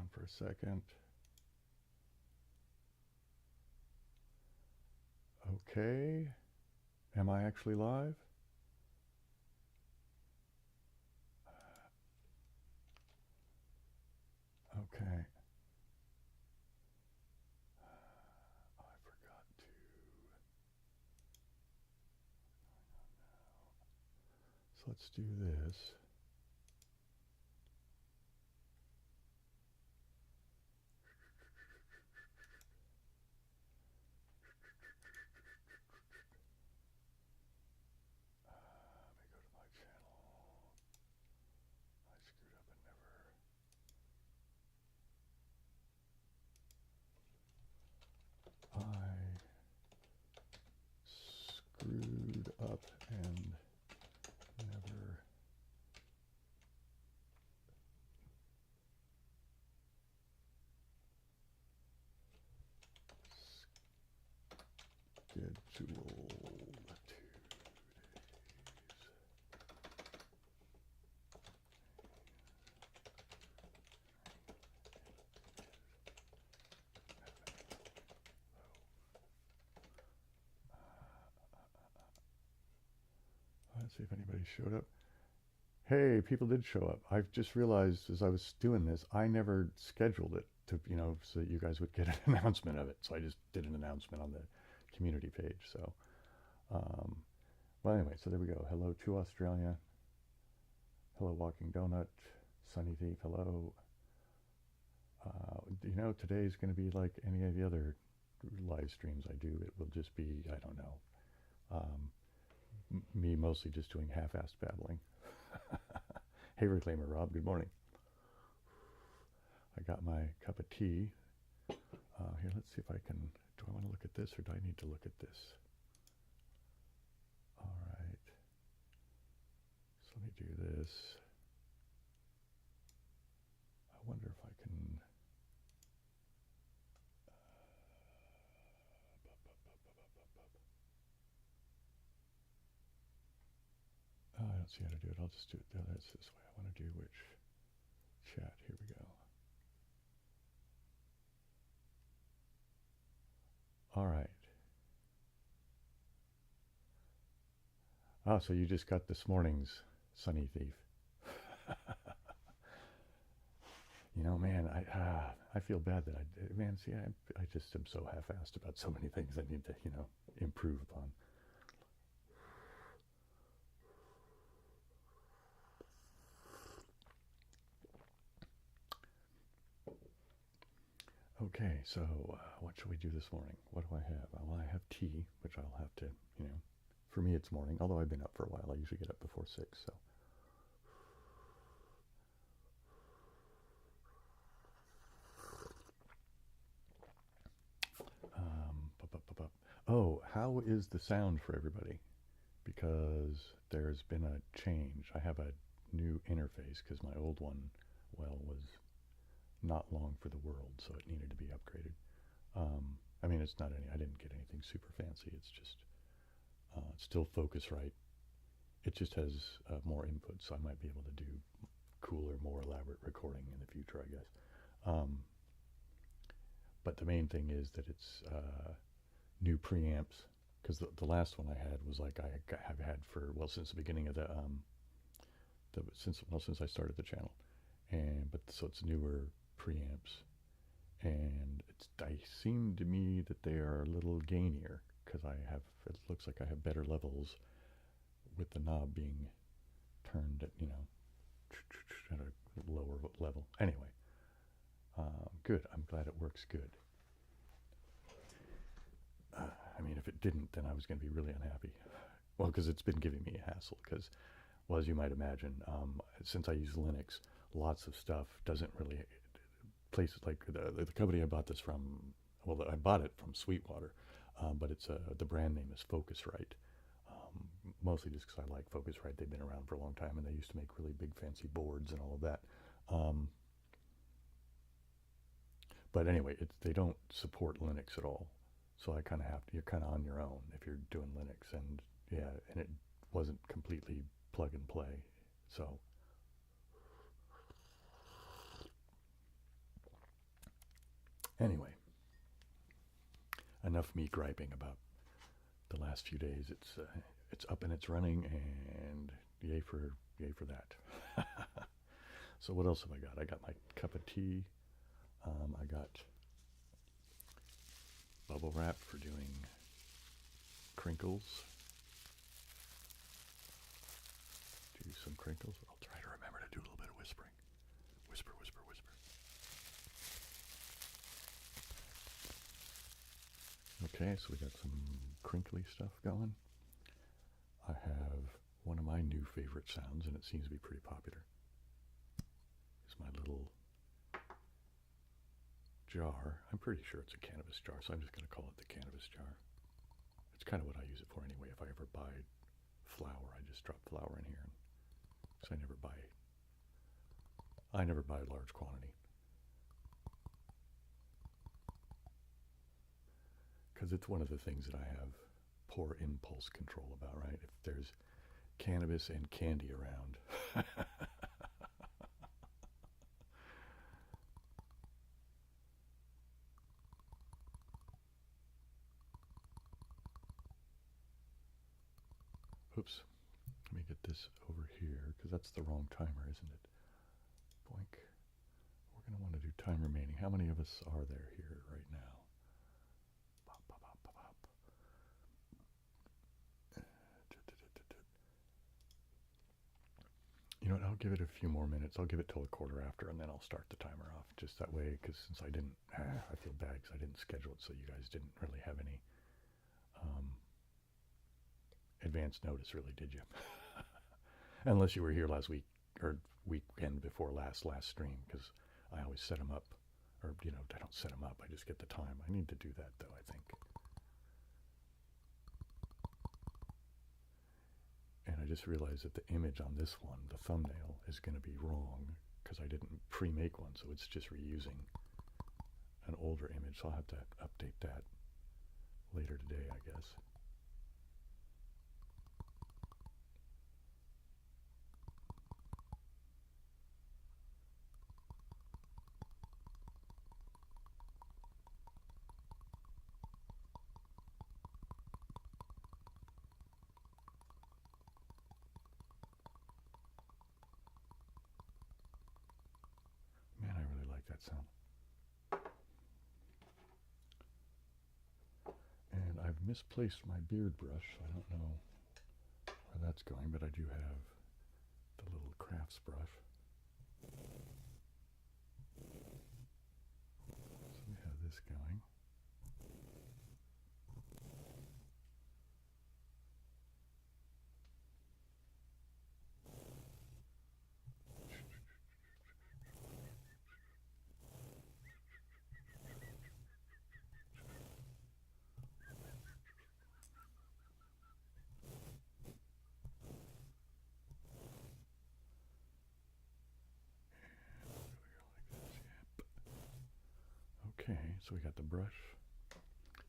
down for a second. Okay. Am I actually live? Okay. I forgot to. So let's do this. Let me go to my channel. I screwed up and never. I screwed up and never. Scheduled 2 days. Let's see if anybody showed up. Hey, people did show up. I've just realized as I was doing this, I never scheduled it to, so that you guys would get an announcement of it. So I just did an announcement on the community page. So, well, anyway, so there we go. Hello to Australia. Hello, Walking Donut. Sunny Thief, hello. Today's going to be like any of the other live streams I do. It will just be, I don't know, me mostly just doing half-assed babbling. Hey, Reclaimer Rob, good morning. I got my cup of tea. Here, let's see if I can, do I want to look at this or do I need to look at this? All right. So let me do this. I wonder if I can... Oh, I don't see how to do it. I'll just do it. That's this way. I want to do which chat. Here we go. All right. Oh, so you just got this morning's Sunny Thief. Man, I feel bad that I just am so half-assed about so many things I need to, improve upon. Okay, so what shall we do this morning? What do I have? Well, I have tea, which I'll have to, for me it's morning, although I've been up for a while. I usually get up before 6, so. Oh, how is the sound for everybody? Because there's been a change. I have a new interface because my old one, well, was not long for the world, so it needed to be upgraded. I mean, it's not any, I didn't get anything super fancy. It's just still Focusrite. It just has more input, so I might be able to do cooler, more elaborate recording in the future, I guess. But the main thing is that it's new preamps, because the last one I had was like I have had for, well, since the beginning of since I started the channel, but so it's newer preamps, and they seem to me that they are a little gainier because it looks like I have better levels with the knob being turned at at a lower level. Anyway, good. I'm glad it works good. I mean, if it didn't, then I was going to be really unhappy. Well, because it's been giving me a hassle. Because, well, as you might imagine, since I use Linux, lots of stuff doesn't really. Places like the company I bought this from, well, I bought it from Sweetwater, but it's the brand name is Focusrite. Mostly just because I like Focusrite. They've been around for a long time, and they used to make really big, fancy boards and all of that. But anyway, they don't support Linux at all. So I kind of have to, you're kind of on your own if you're doing Linux, and yeah, and it wasn't completely plug and play. So Anyway, enough me griping about the last few days. It's up and it's running, and yay for that. So what else have I got? I got my cup of tea. I got bubble wrap for doing crinkles. Do some crinkles. I'll try to remember to do a little bit of whispering. Whisper, whisper, whisper. Okay, so we got some crinkly stuff going. I have one of my new favorite sounds, and it seems to be pretty popular. It's my little jar. I'm pretty sure it's a cannabis jar, so I'm just going to call it the cannabis jar. It's kind of what I use it for anyway. If I ever buy flour, I just drop flour in here, because I never buy a large quantity. Because it's one of the things that I have poor impulse control about, right? If there's cannabis and candy around. Oops. Let me get this over here, because that's the wrong timer, isn't it? Boink. We're going to want to do time remaining. How many of us are there here right now? Bop, bop, bop, bop, bop. You know what, I'll give it a few more minutes. I'll give it till a quarter after, and then I'll start the timer off, just that way, because since I didn't, I feel bad because I didn't schedule it, so you guys didn't really have any advance notice, really, did you? Unless you were here last week, or weekend before last stream, because I always set them up, or, I don't set them up, I just get the time. I need to do that, though, I think. And I just realized that the image on this one, the thumbnail, is going to be wrong, because I didn't pre-make one, so it's just reusing an older image, so I'll have to update that later today, I guess. Man, I really like that sound. And I've misplaced my beard brush, so I don't know where that's going, but I do have the little crafts brush. So we have this going. Okay, so we got the brush.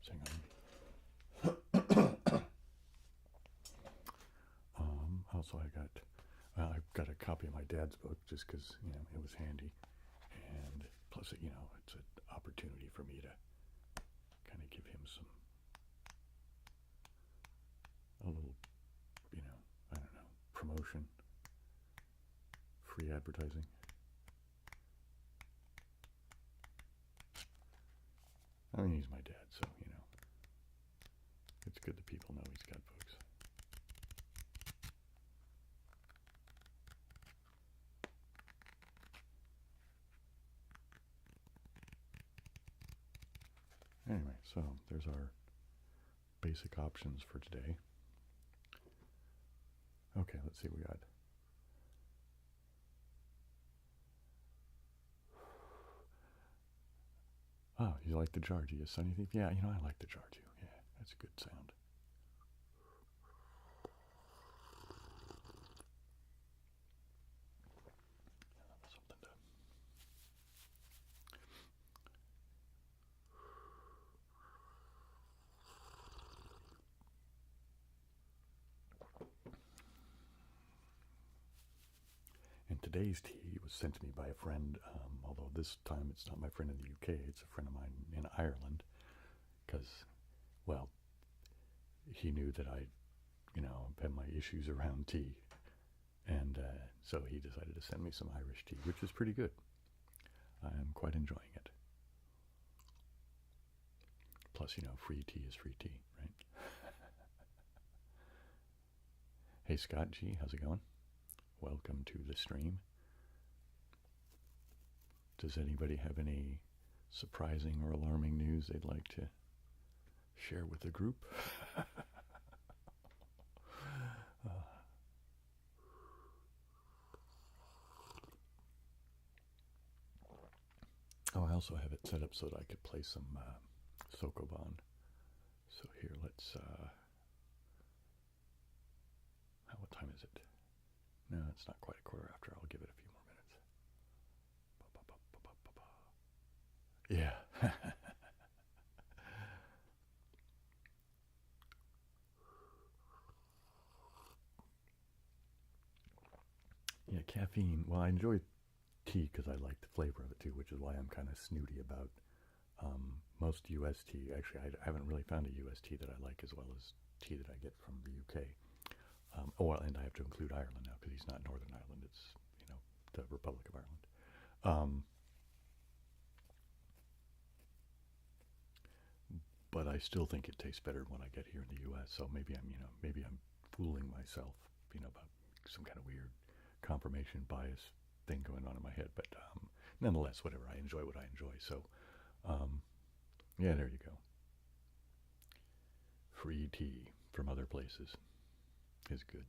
Hang on. Also, I've got a copy of my dad's book just because, it was handy. And plus, it's an opportunity for me to kind of give him a little, I don't know, promotion, free advertising. I mean, he's my dad, so, it's good that people know he's got books. Anyway, so there's our basic options for today. Okay, let's see what we got. Oh, you like the jar? Do you son anything? Yeah, I like the jar too. Yeah, that's a good sound. Something to... And today's tea was sent to me by a friend although this time it's not my friend in the UK, it's a friend of mine in Ireland, because, well, he knew that I, had my issues around tea, and so he decided to send me some Irish tea, which is pretty good. I am quite enjoying it. Plus, free tea is free tea, right? Hey, Scott G, how's it going? Welcome to the stream. Does anybody have any surprising or alarming news they'd like to share with the group? Oh, I also have it set up so that I could play some Sokoban. So here, let's... what time is it? No, it's not quite a quarter after. I'll give it a few more minutes. Yeah. Yeah, caffeine. Well, I enjoy tea because I like the flavor of it too, which is why I'm kind of snooty about most U.S. tea. Actually, I haven't really found a U.S. tea that I like as well as tea that I get from the U.K. And I have to include Ireland now because he's not Northern Ireland. It's, the Republic of Ireland. But I still think it tastes better when I get here in the U.S. So maybe I'm fooling myself, about some kind of weird confirmation bias thing going on in my head. But nonetheless, whatever. I enjoy what I enjoy. So, yeah, there you go. Free tea from other places is good.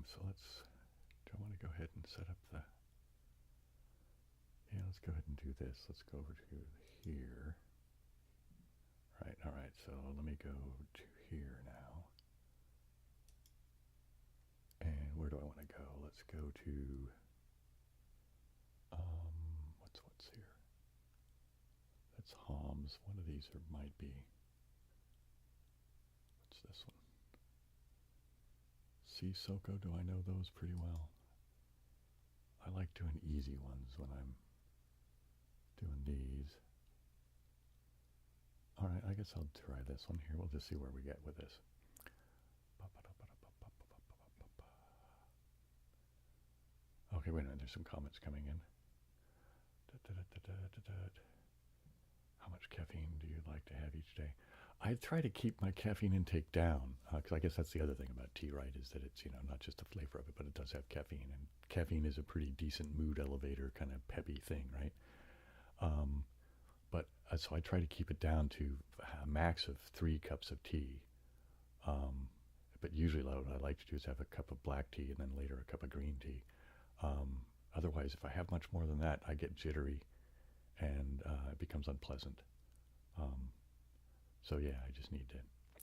So do I want to go ahead and set up the... Yeah, let's go ahead and do this. Let's go over to here. Right, all right, so let me go to here now. And where do I want to go? Let's go to, what's here? That's Homs. One of these might be, what's this one? Sissoko, do I know those pretty well? I like doing easy ones when I'm doing these. All right, I guess I'll try this one here. We'll just see where we get with this. Okay, wait a minute. There's some comments coming in. How much caffeine do you like to have each day? I try to keep my caffeine intake down, because I guess that's the other thing about tea, right, is that it's, not just the flavor of it, but it does have caffeine, and caffeine is a pretty decent mood elevator, kind of peppy thing, right? So I try to keep it down to a max of 3 cups of tea. But usually what I like to do is have a cup of black tea and then later a cup of green tea. Otherwise, if I have much more than that, I get jittery and it becomes unpleasant. So yeah, I just need to,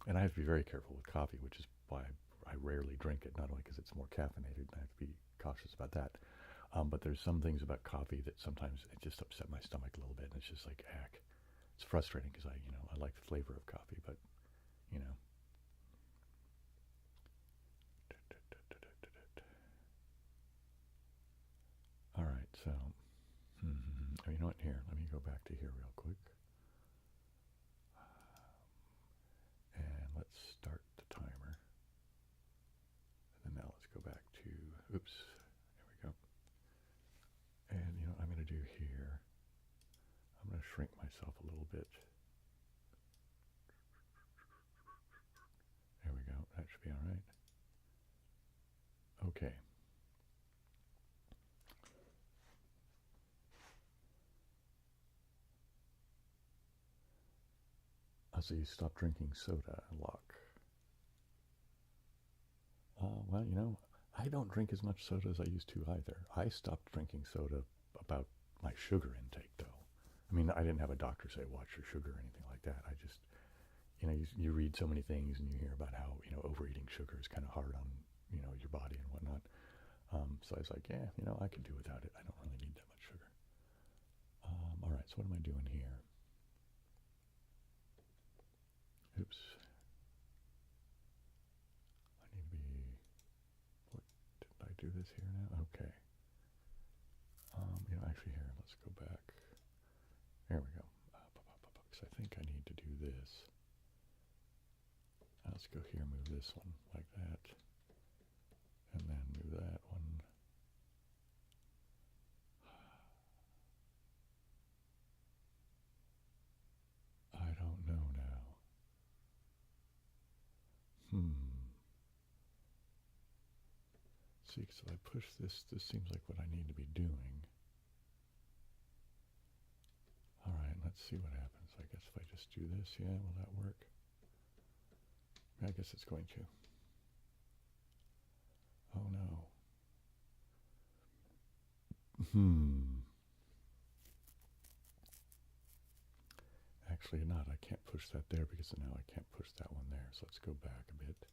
and I have to be very careful with coffee, which is why I rarely drink it, not only because it's more caffeinated, and I have to be cautious about that. But there's some things about coffee that sometimes it just upset my stomach a little bit, and it's just like, heck. It's frustrating because I like the flavor of coffee, but, All right, so, you know what, here, let me go back to here real quick. And let's start the timer. And then now let's go back to, oops, there we go. And, what I'm going to do here, I'm going to shrink myself a little bit. There we go. That should be all right. Okay. So you stop drinking soda, Locke. Well, I don't drink as much soda as I used to either. I stopped drinking soda about my sugar intake, though. I mean, I didn't have a doctor say, watch your sugar or anything like that. I just, you read so many things and you hear about how, overeating sugar is kind of hard on, your body and whatnot. So I was like, yeah, I could do without it. I don't really need that much sugar. All right, so what am I doing here? Oops. I need to be, what did I do? this here now? Okay. Actually here, let's go back. There we go. Because I think I need to do this. Let's go here, move this one like that. And then move that one. I don't know now. See, because if I push this, this seems like what I need to be doing. All right, let's see what happens. I guess if I just do this, yeah, will that work? I guess it's going to. Oh no. Actually not. I can't push that there because now I can't push that one there. So let's go back a bit.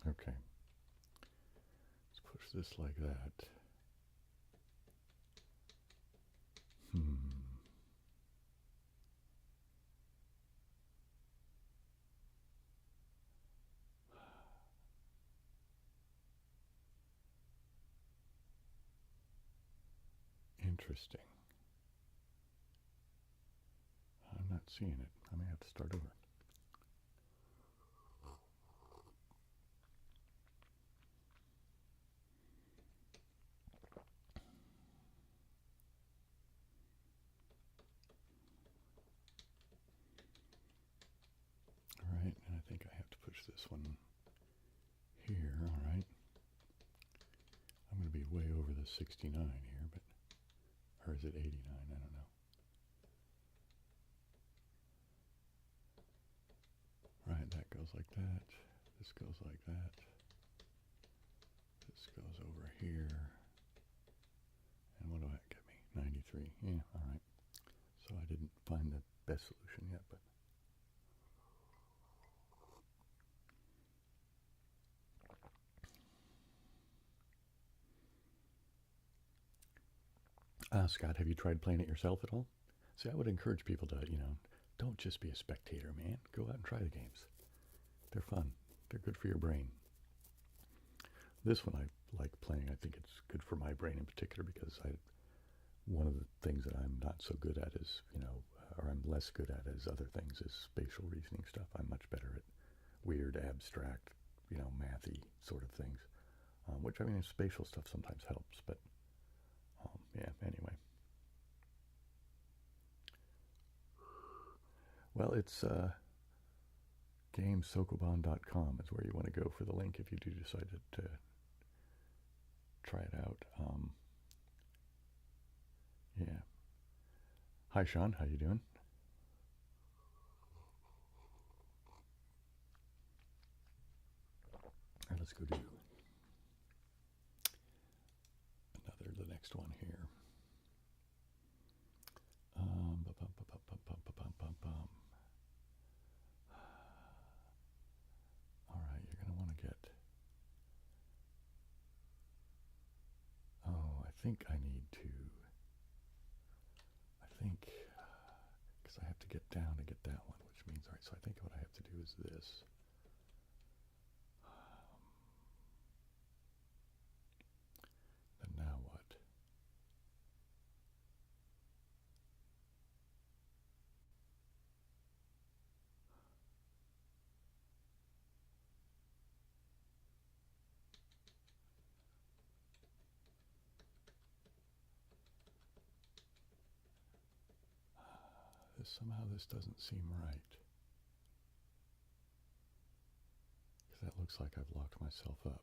Okay. Let's push this like that. Interesting. I'm not seeing it. I may have to start over. All right, and I think I have to push this one here. All right. I'm going to be way over the 69 here, but, or is it 89? I don't know. Right, that goes like that. This goes like that. This goes over here. And what do that get me? 93. Yeah, all right. So I didn't find the best solution yet, but. Scott, have you tried playing it yourself at all? See, I would encourage people to, don't just be a spectator, man. Go out and try the games. They're fun. They're good for your brain. This one I like playing. I think it's good for my brain in particular because one of the things that I'm not so good at is, or I'm less good at as other things is spatial reasoning stuff. I'm much better at weird, abstract, mathy sort of things, which, spatial stuff sometimes helps, but yeah, anyway. Well, it's gamesokoban.com is where you want to go for the link if you do decide to try it out. Yeah. Hi, Sean. How you doing? All right, let's go do the next one here. All right, you're going to want to get. Oh, I think I need to. Because I have to get down to get that one, which means, all right, so I think what I have to do is this. Then now what? Somehow this doesn't seem right. Because that looks like I've locked myself up.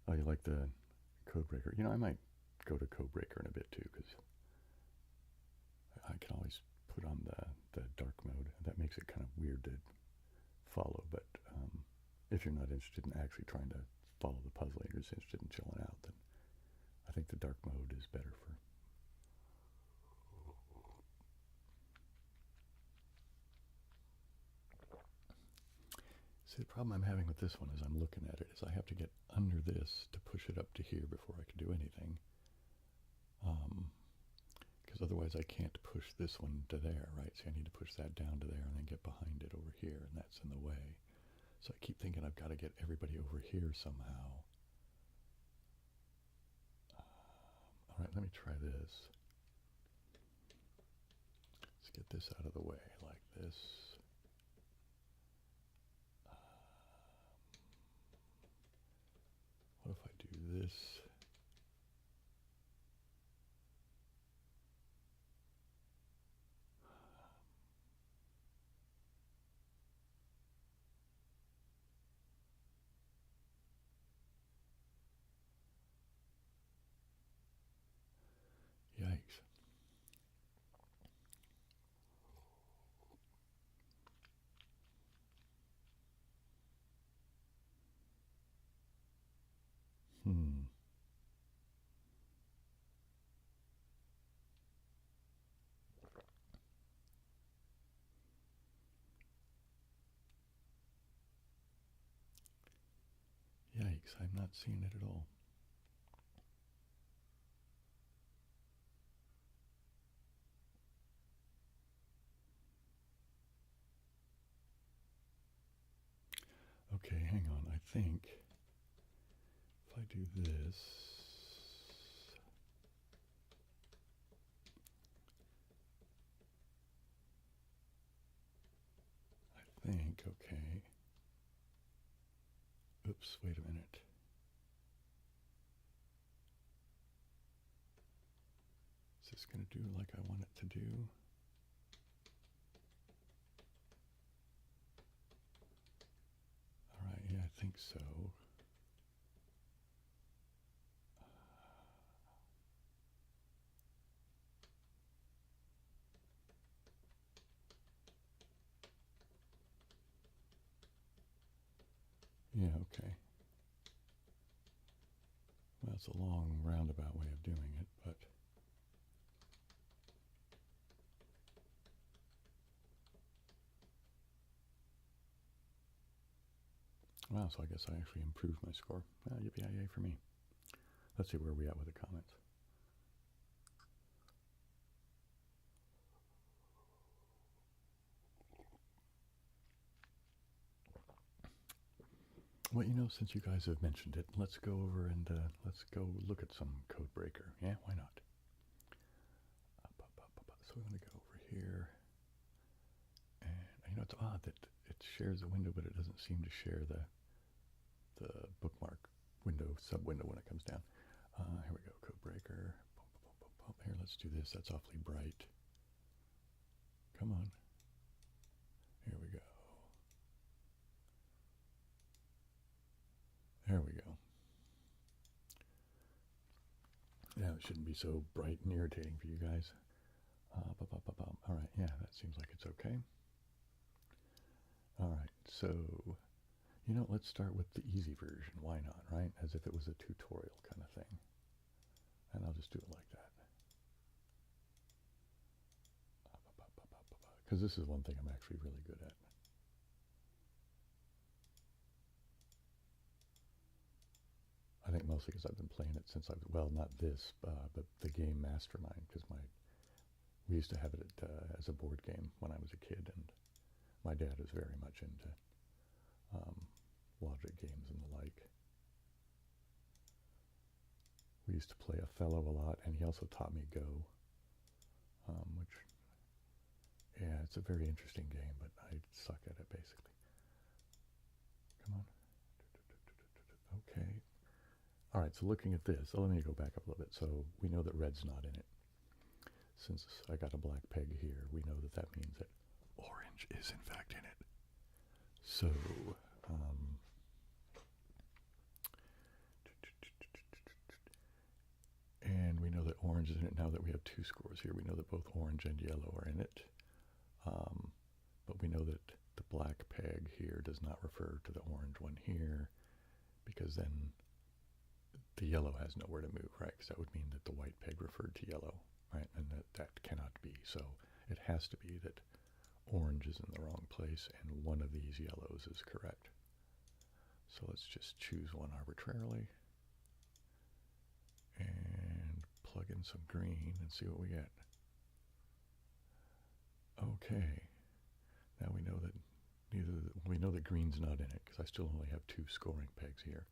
Oh, you like the Codebreaker? I might go to Codebreaker in a bit too, because I can always put on the dark mode. That makes it kind of weird to follow, but if you're not interested in actually trying to follow the puzzle, you're just interested in chilling out, then I think the dark mode is better for. See, the problem I'm having with this one as I'm looking at it is I have to get under this to push it up to here before I can do anything. Because otherwise I can't push this one to there, right? So I need to push that down to there and then get behind it over here, and that's in the way. So I keep thinking I've got to get everybody over here somehow. All right, let me try this. Let's get this out of the way like this. What if I do this? Yikes. Yikes, I'm not seeing it at all. Okay, hang on. I think if I do this, I think, okay. Oops, wait a minute. Is this going to do like I want it to do? All right, yeah, I think so. Yeah, okay. Well, it's a long roundabout way of doing it, but wow, so I guess I actually improved my score. Well, yippee-yay for me. Let's see where we at with the comments. Well, you know, since you guys have mentioned it, let's go over and let's go look at some code breaker. Yeah, why not? So we're going to go over here. And you know, it's odd that it shares a window, but it doesn't seem to share the bookmark window, sub-window when it comes down. Here we go, code breaker. Here, let's do this. That's awfully bright. Come on. Here we go. There we go. Yeah, it shouldn't be so bright and irritating for you guys. All right, yeah, that seems like it's okay. All right, so, you know, let's start with the easy version. Why not, right? As if it was a tutorial kind of thing. And I'll just do it like that. Because this is one thing I'm actually really good at. I think mostly because I've been playing it since well, not this, but the game Mastermind, because we used to have it as a board game when I was a kid, and my dad is very much into logic games and the like. We used to play Othello a lot, and he also taught me Go, which, yeah, it's a very interesting game, but I suck at it, basically. Come on. Okay. All right, so looking at this, let me go back up a little bit. So we know that red's not in it. Since I got a black peg here, we know that that means that orange is in fact in it. So, and we know that orange is in it now that we have two scores here. We know that both orange and yellow are in it. But we know that the black peg here does not refer to the orange one here, because then the yellow has nowhere to move, right? Because that would mean that the white peg referred to yellow, right? And that cannot be. So it has to be that orange is in the wrong place and one of these yellows is correct. So let's just choose one arbitrarily and plug in some green and see what we get. Okay, now we know that we know that green's not in it because I still only have 2 scoring pegs here.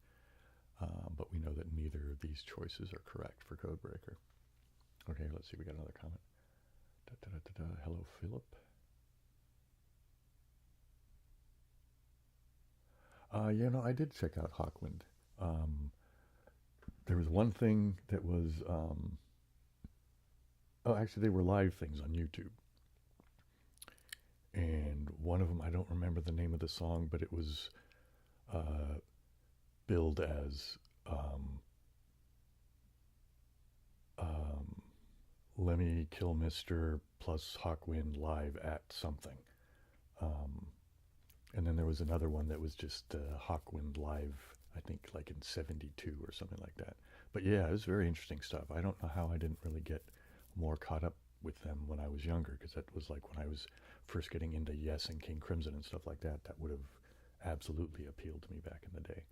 But we know that neither of these choices are correct for Codebreaker. Okay, let's see, we got another comment. Hello, Philip. You know, I did check out Hawkwind. There was one thing that was, oh, actually, they were live things on YouTube. And one of them, I don't remember the name of the song, but it was billed as Lemmy Kilmister plus Hawkwind live at something. And then there was another one that was just Hawkwind live, I think like in 72 or something like that. But yeah, it was very interesting stuff. I don't know how I didn't really get more caught up with them when I was younger, because that was like when I was first getting into Yes and King Crimson and stuff like that. That would have absolutely appealed to me back in the day.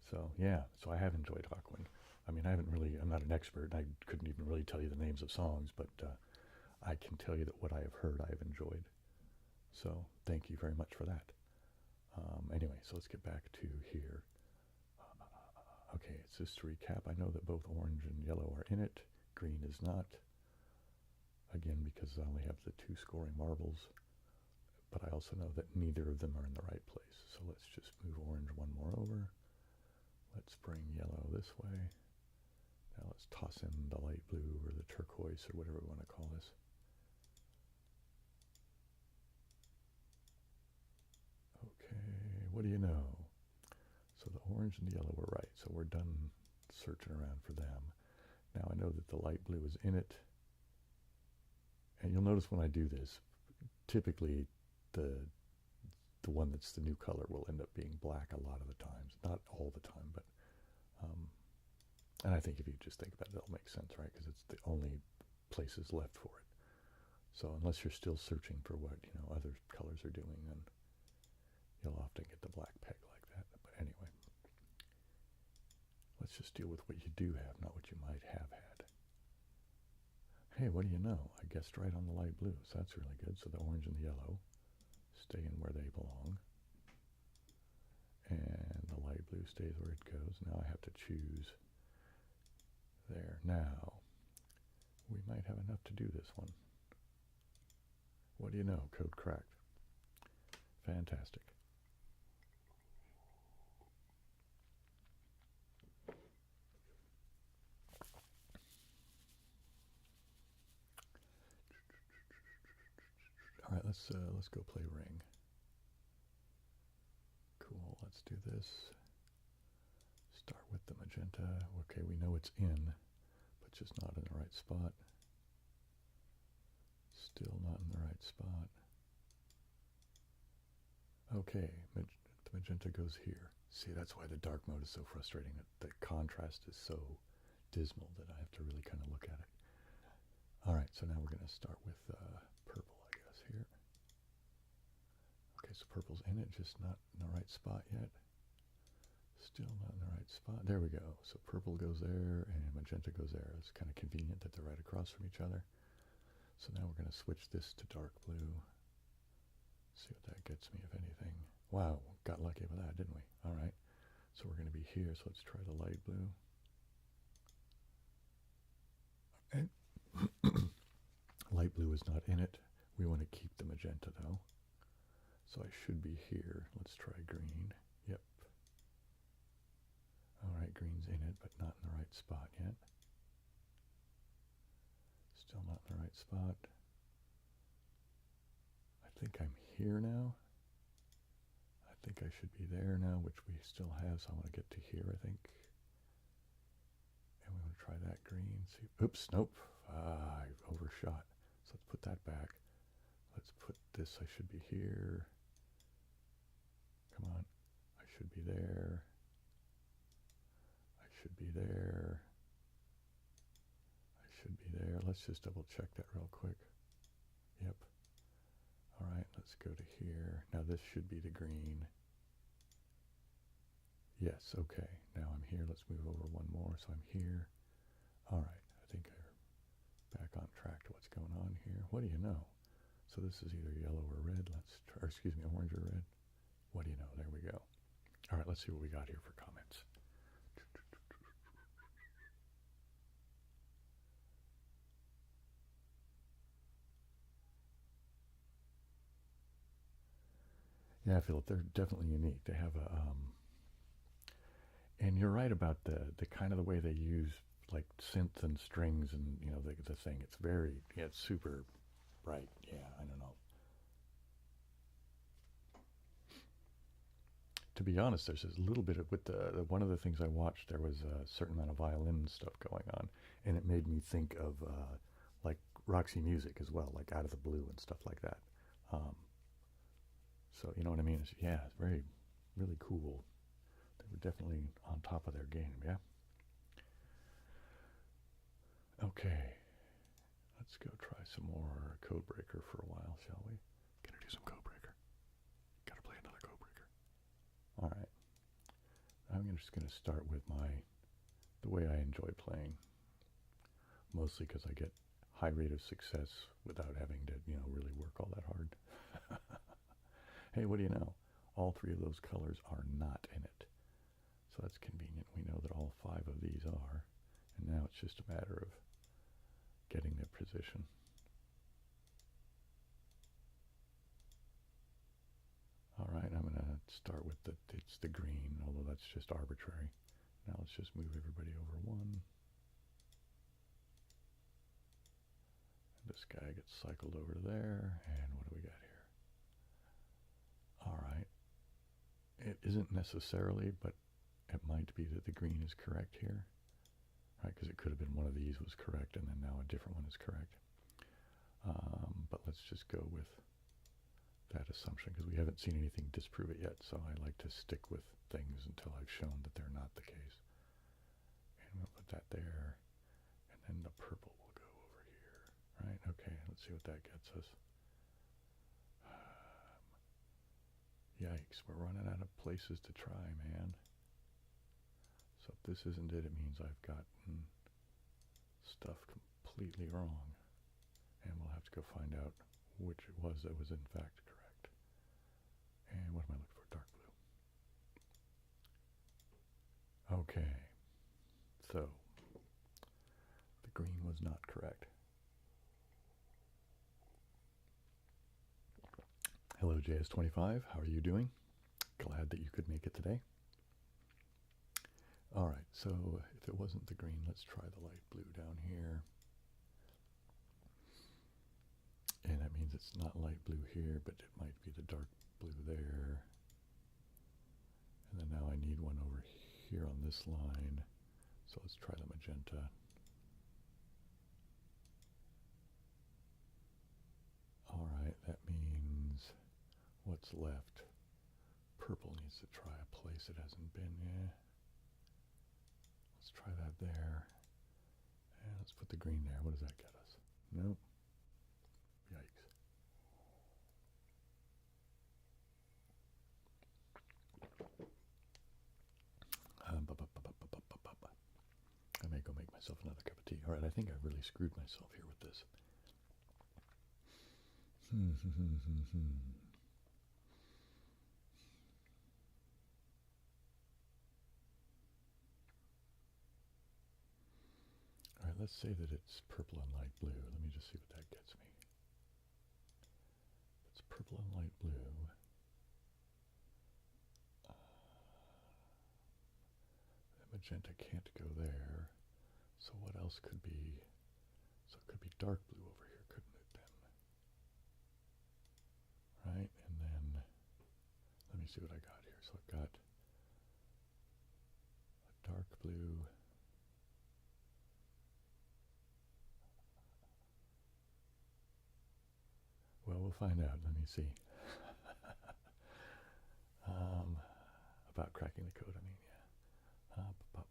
So yeah, so I have enjoyed Hawkwind. I mean, I'm not an expert. I couldn't even really tell you the names of songs, but I can tell you that what I have heard, I have enjoyed. So thank you very much for that. Anyway, so let's get back to here. Okay, it's just to recap. I know that both orange and yellow are in it. Green is not. Again, because I only have the 2 scoring marbles. But I also know that neither of them are in the right place. So let's just move orange one more over. Let's bring yellow this way. Now let's toss in the light blue or the turquoise or whatever we want to call this. Okay, what do you know? So the orange and the yellow were right. So we're done searching around for them. Now I know that the light blue is in it. And you'll notice when I do this, typically the one that's the new color will end up being black a lot of the times. Not all the time, but and I think if you just think about it, it'll make sense, right? Because it's the only places left for it. So unless you're still searching for what, you know, other colors are doing, then you'll often get the black peg like that. But anyway, let's just deal with what you do have, not what you might have had. Hey, what do you know? I guessed right on the light blue, so that's really good. So the orange and the yellow stay in where they belong. And the light blue stays where it goes. Now I have to choose there. Now, we might have enough to do this one. What do you know? Code cracked. Fantastic. All right, let's go play Ring. Cool, let's do this. Start with the magenta. Okay, we know it's in, but just not in the right spot. Still not in the right spot. Okay, the magenta goes here. See, that's why the dark mode is so frustrating. The contrast is so dismal that I have to really kind of look at it. All right, so now we're going to start with purple, I guess, here. Okay, so purple's in it, just not in the right spot yet. Still not in the right spot. There we go. So purple goes there and magenta goes there. It's kind of convenient that they're right across from each other. So now we're going to switch this to dark blue. See what that gets me, if anything. Wow, got lucky with that, didn't we? All right. So we're going to be here. So let's try the light blue. And light blue is not in it. We want to keep the magenta, though. So I should be here. Let's try green. Yep. All right, green's in it, but not in the right spot yet. Still not in the right spot. I think I'm here now. I think I should be there now, which we still have, so I want to get to here, I think. And we want to try that green. See, oops, nope. I overshot. So let's put that back. Let's put this, I should be here. Come on. I should be there. I should be there. I should be there. Let's just double check that real quick. Yep. All right, let's go to here. Now this should be the green. Yes, okay. Now I'm here. Let's move over one more. So I'm here. All right. I think I'm back on track to what's going on here. What do you know? So this is either yellow or red. Let's try, or excuse me, orange or red. What do you know? There we go. All right, let's see what we got here for comments. Yeah, Philip, they're definitely unique. They have a, and you're right about the kind of the way they use like synth and strings and the thing. It's very, yeah, it's super bright. Yeah, I don't know. To be honest, there's a little bit of with the one of the things I watched. There was a certain amount of violin stuff going on, and it made me think of like Roxy Music as well, like Out of the Blue and stuff like that. Um, so you know what I mean? Yeah, it's very, really cool. They were definitely on top of their game. Yeah. Okay, let's go try some more Codebreaker for a while, shall we? Gonna do some Codebreaker. Gotta play another Codebreaker. All right. I'm just gonna start with the way I enjoy playing, mostly because I get high rate of success without having to, really work all that hard. Hey, what do you know? All three of those colors are not in it. So that's convenient. We know that all five of these are. And now it's just a matter of getting their position. All right, I'm going to start with it's the green, although that's just arbitrary. Now let's just move everybody over one. And this guy gets cycled over to there. And what do we got here? All right. It isn't necessarily, but it might be that the green is correct here. Right, because it could have been one of these was correct, and then now a different one is correct. But let's just go with that assumption, because we haven't seen anything disprove it yet, so I like to stick with things until I've shown that they're not the case. And we'll put that there, and then the purple will go over here. Right, okay, let's see what that gets us. Yikes, we're running out of places to try, man. So if this isn't it, it means I've gotten stuff completely wrong. And we'll have to go find out which it was that was in fact correct. And what am I looking for? Dark blue. Okay. So, the green was not correct. Hello, JS25. How are you doing? Glad that you could make it today. All right, so if it wasn't the green, let's try the light blue down here. And that means it's not light blue here, but it might be the dark blue there. And then now I need one over here on this line. So let's try the magenta. All right, that means what's left? Purple needs to try a place it hasn't been yet. Let's try that there. And let's put the green there. What does that get us? Nope. Yikes. I may go make myself another cup of tea. All right, I think I've really screwed myself here with this. All right, let's say that it's purple and light blue. Let me just see what that gets me. It's purple and light blue. Magenta can't go there. So what else could be? So it could be dark blue over here, couldn't it then? Right, and then let me see what I got here. So I've got a dark blue. Well, we'll find out. Let me see. About cracking the code, I mean, yeah. Pop.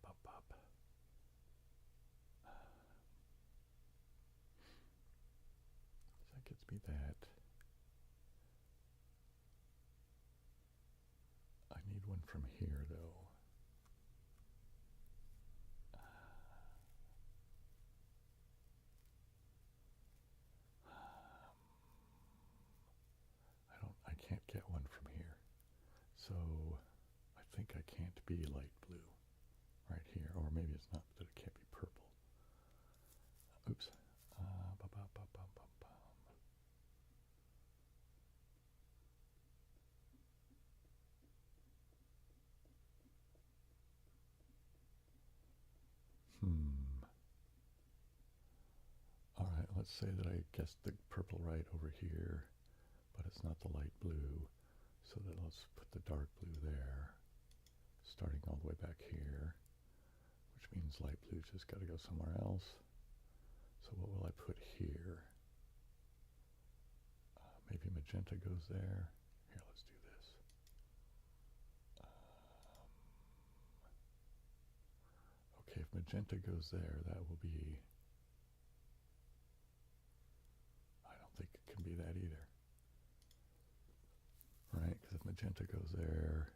So that gets me that. I need one from here, though. So I think I can't be light blue right here, or maybe it's not that it can't be purple. Oops. All right, let's say that I guessed the purple right over here, but it's not the light blue. So then let's put the dark blue there, starting all the way back here, which means light blue just got to go somewhere else. So what will I put here? Maybe magenta goes there. Here, let's do this. Okay, if magenta goes there, that will be... I don't think it can be that either. Right, because if magenta goes there...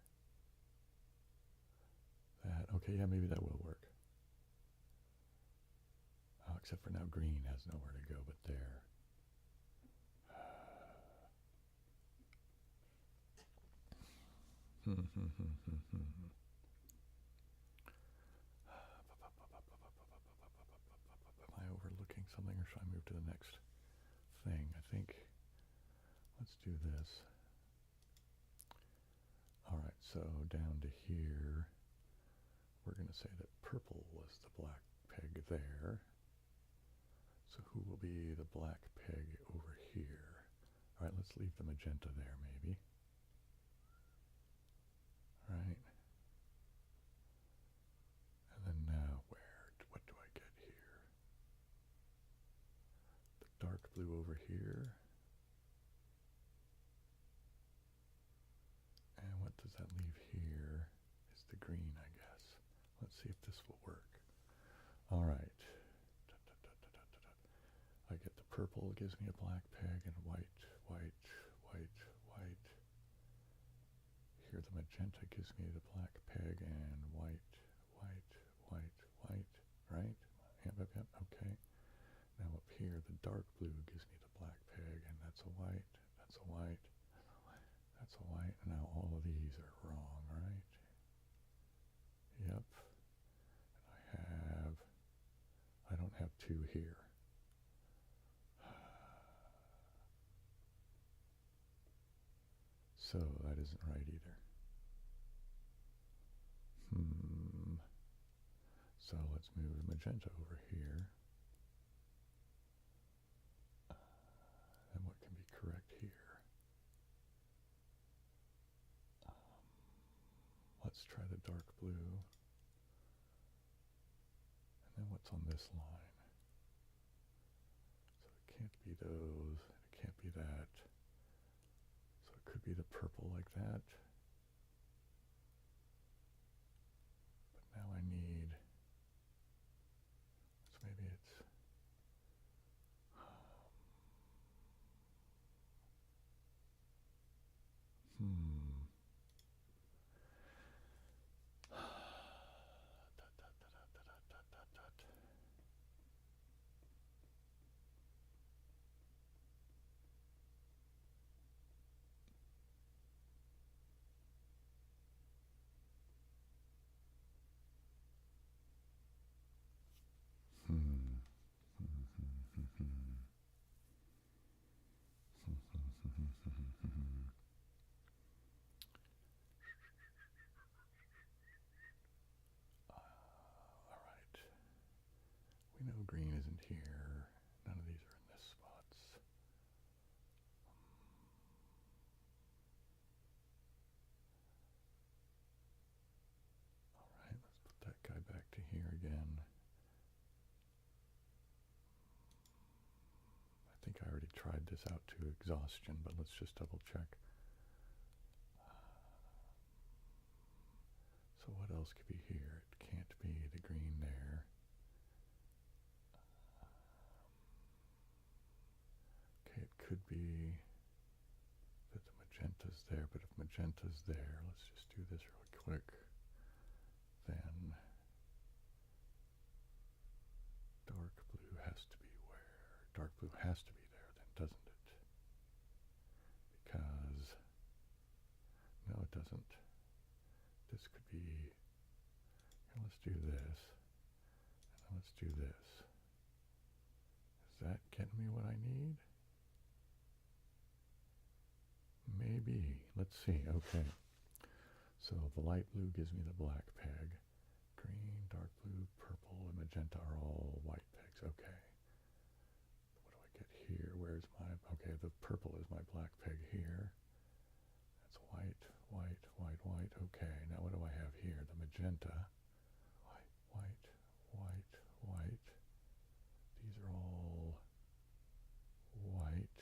That, okay, yeah, maybe that will work. Except for now green has nowhere to go but there. Am I overlooking something, or should I move to the next thing? I think, let's do this. Alright, so down to here, we're going to say that purple was the black peg there. So who will be the black peg over here? Alright, let's leave the magenta there maybe. Right. And then now what do I get here? The dark blue over here. And what does that leave here? Is the green, I guess. Let's see if this will work. All right. I get the purple, gives me a black peg, and white, white, white, white. Here the magenta gives me the black peg, and white, white, white, white, right? Yep, okay. Now up here, the dark blue gives me the black peg, and that's a white, that's a white, that's a white. Now all of these are wrong, right? Yep. And I don't have two here. So that isn't right either. So let's move magenta over here. And what can be correct here? Let's try the dark blue. And then what's on this line? So it can't be those, it can't be that. So it could be the purple like that. But now I need, so maybe it's, we know green isn't here. None of these are in this spots. Alright, let's put that guy back to here again. I think I already tried this out to exhaustion, but let's just double check. So what else could be here? It can't be the green there. Okay, it could be that the magenta's there, but if magenta's there, let's just do this really quick. Then dark blue has to be where? Dark blue has to be there then, doesn't it? Because, no it doesn't. This could be, let's do this, and let's do this. Is that getting me what I need? Maybe. Let's see. Okay. So the light blue gives me the black peg. Green, dark blue, purple, and magenta are all white pegs. Okay. What do I get here? Where's my... Okay, the purple is my black peg here. That's white, white, white, white. Okay, now what do I have here? The magenta. White, white, white, white. These are all white.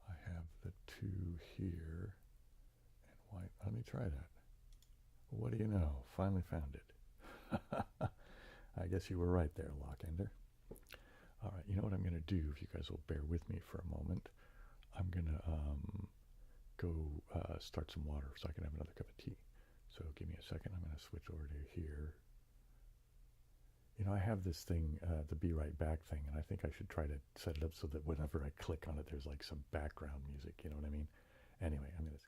I have the two here and white. Let me try that. What do you know? Finally found it. I guess you were right there, Lockender. All right, you know what I'm going to do, if you guys will bear with me for a moment. I'm going to go start some water so I can have another cup of tea. So give me a second. I'm going to switch over to here. You know, I have this thing, the Be Right Back thing, and I think I should try to set it up so that whenever I click on it, there's like some background music, you know what I mean? Anyway, I'm going to...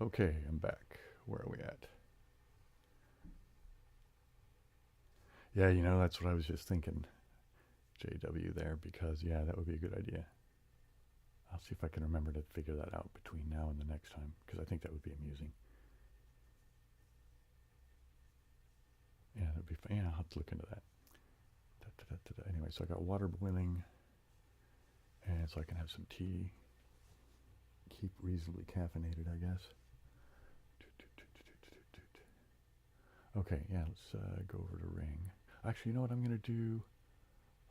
Okay, I'm back. Where are we at? Yeah, you know, that's what I was just thinking, JW there, because, yeah, that would be a good idea. I'll see if I can remember to figure that out between now and the next time, because I think that would be amusing. Yeah, that'd be fun. Yeah, I'll have to look into that. Anyway, so I got water boiling, and so I can have some tea. Keep reasonably caffeinated, I guess. Okay, yeah, let's go over to Ring. Actually, you know what I'm going to do?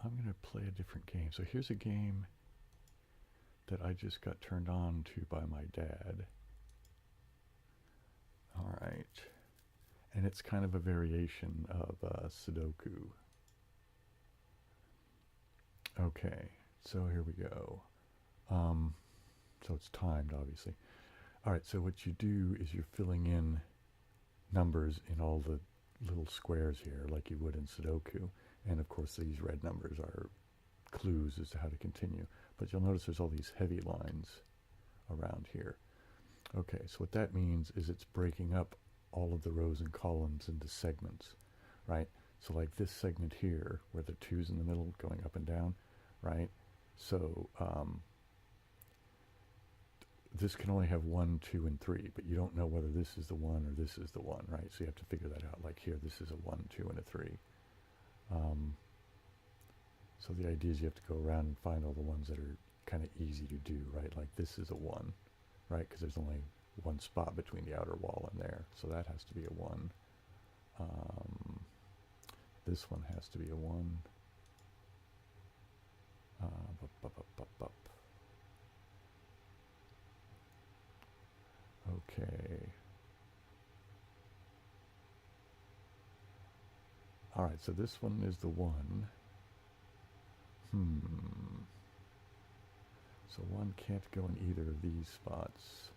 I'm going to play a different game. So here's a game that I just got turned on to by my dad. All right. And it's kind of a variation of Sudoku. Okay, so here we go. So it's timed, obviously. All right, so what you do is you're filling in numbers in all the little squares here, like you would in Sudoku. And of course, these red numbers are clues as to how to continue. But you'll notice there's all these heavy lines around here. Okay, so what that means is it's breaking up all of the rows and columns into segments, right? So like this segment here, where the 2's in the middle going up and down, right? So this can only have 1, 2, and 3, but you don't know whether this is the 1 or this is the 1, right? So you have to figure that out. Like here, this is a 1, 2, and a 3. So the idea is you have to go around and find all the ones that are kind of easy to do, right? Like this is a 1, right? Because there's only one spot between the outer wall and there. So that has to be a 1. This one has to be a 1. Okay. All right, so this one is the 1. So 1 can't go in either of these spots.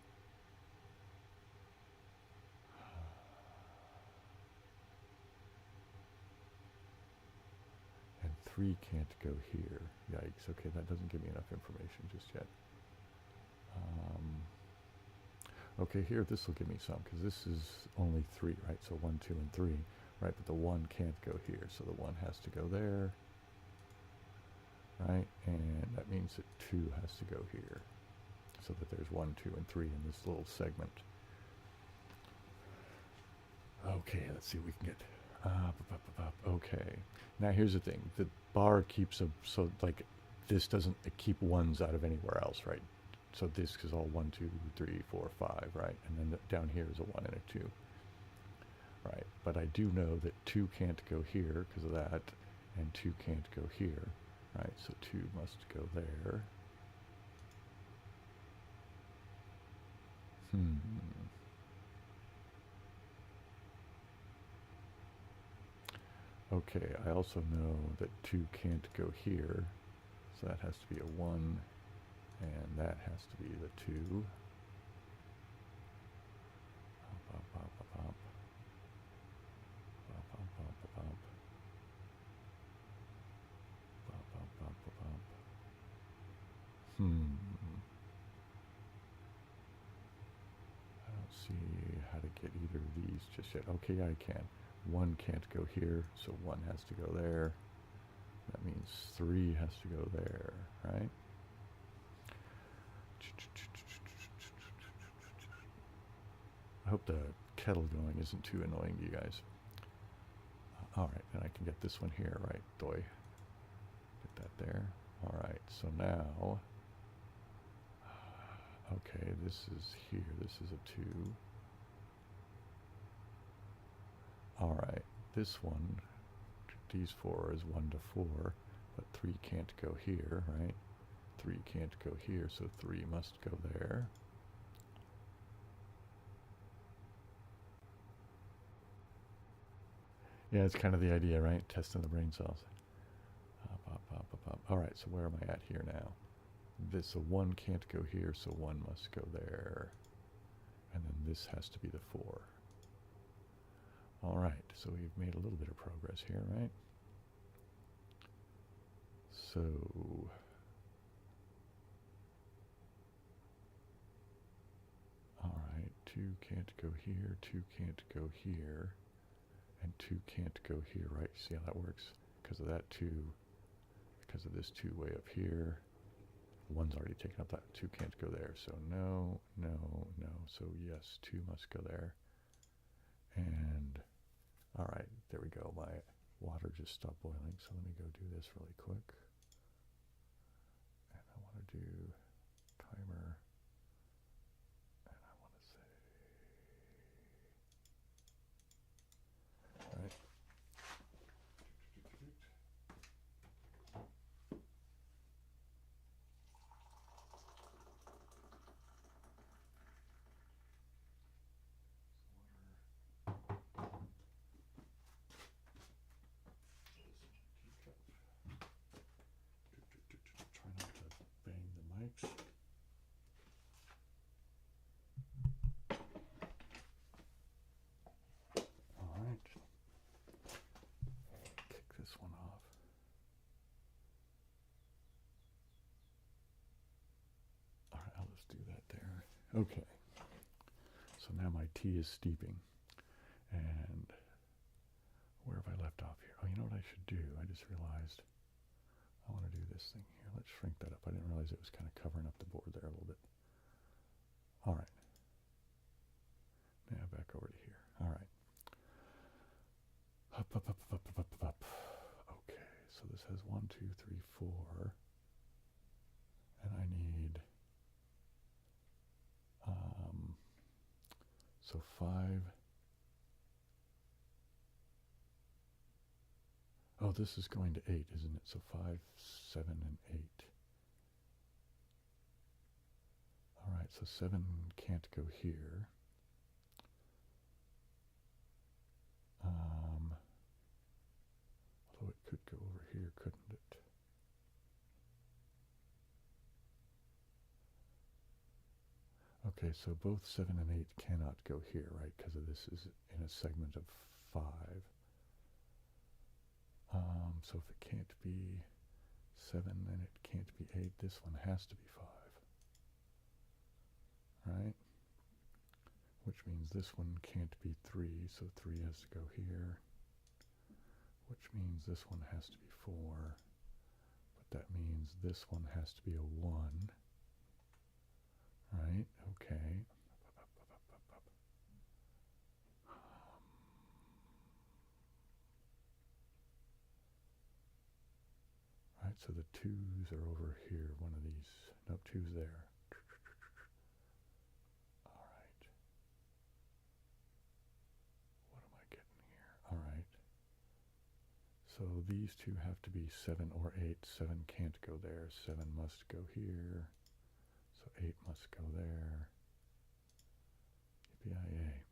And 3 can't go here. Yikes. Okay, that doesn't give me enough information just yet. Okay, here, this will give me some, because this is only 3, right? So 1, 2, and 3, right? But the 1 can't go here, so the 1 has to go there, right? And that means that 2 has to go here, so that there's 1, 2, and 3 in this little segment. Okay, let's see what we can get. Okay, now here's the thing. The bar keeps so like this doesn't keep 1s out of anywhere else, right? So this is all 1, 2, 3, 4, 5, right? And then down here is a 1 and a 2, right? But I do know that 2 can't go here because of that, and 2 can't go here, right? So 2 must go there. Okay, I also know that 2 can't go here, so that has to be a 1, and that has to be the 2. I don't see how to get either of these just yet. Okay, I can. 1 can't go here, so 1 has to go there. That means 3 has to go there, right? I hope the kettle going isn't too annoying to you guys. All right, and I can get this one here, right? Doy. Get that there. All right, so now, okay, this is here. This is a 2. All right, this one, these 4 is 1 to 4, but 3 can't go here, right? 3 can't go here, so 3 must go there. Yeah, it's kind of the idea, right? Testing the brain cells. All right, so where am I at here now? So 1 can't go here, so 1 must go there. And then this has to be the 4. All right, so we've made a little bit of progress here, right? So, all right, 2 can't go here, 2 can't go here, and 2 can't go here, right? See how that works? Because of that 2, because of this 2 way up here. 1's already taken up, that 2 can't go there. So no, no, no. So yes, 2 must go there. And all right, there we go. My water just stopped boiling. So let me go do this really quick. And I want to do timer. And I want to say, all right. Alright. Kick this one off. Alright, I'll just do that there. Okay. So now my tea is steeping. And where have I left off here? Oh, you know what I should do? I just realized I want to do this thing here. Let's shrink that up. I didn't realize it was kind of covering up the board there a little bit. All right. Now back over to here. All right. Up, up, up, up, up, up, up, up. Okay, so this has 1, 2, 3, 4. And I need, so 5. Oh, this is going to 8, isn't it? So 5, 7, and 8. All right, so 7 can't go here. Although it could go over here, couldn't it? Okay, so both 7 and 8 cannot go here, right? Because of this is in a segment of 5. So if it can't be 7 and it can't be 8, this one has to be 5. Right? Which means this one can't be 3, so 3 has to go here. Which means this one has to be 4. But that means this one has to be a 1. Right? Okay. Right, so the 2's are over here. One of these. Nope, 2's there. All right. What am I getting here? All right. So these two have to be 7 or 8. 7 can't go there. 7 must go here. So 8 must go there. Yippee-yi-yay.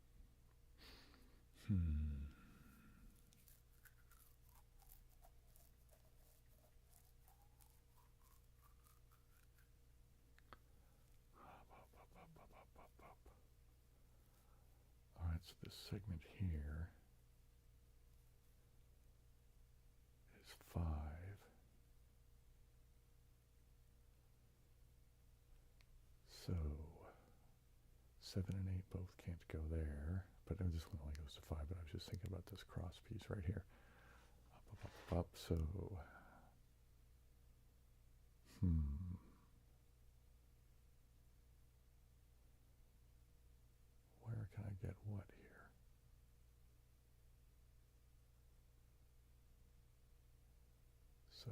All right, so this segment here is 5. So 7 and 8 both can't go there, but this one only goes to 5, but I was just thinking about this cross piece right here. Up, up, up, up, so, where can I get what here? So,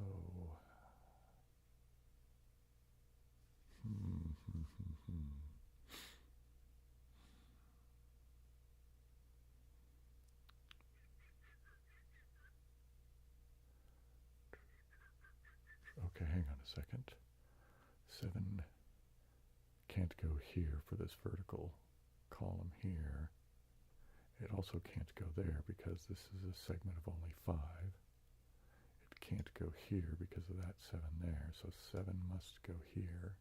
Okay, hang on a second. 7 can't go here for this vertical column here. It also can't go there because this is a segment of only 5. It can't go here because of that 7 there, so 7 must go here,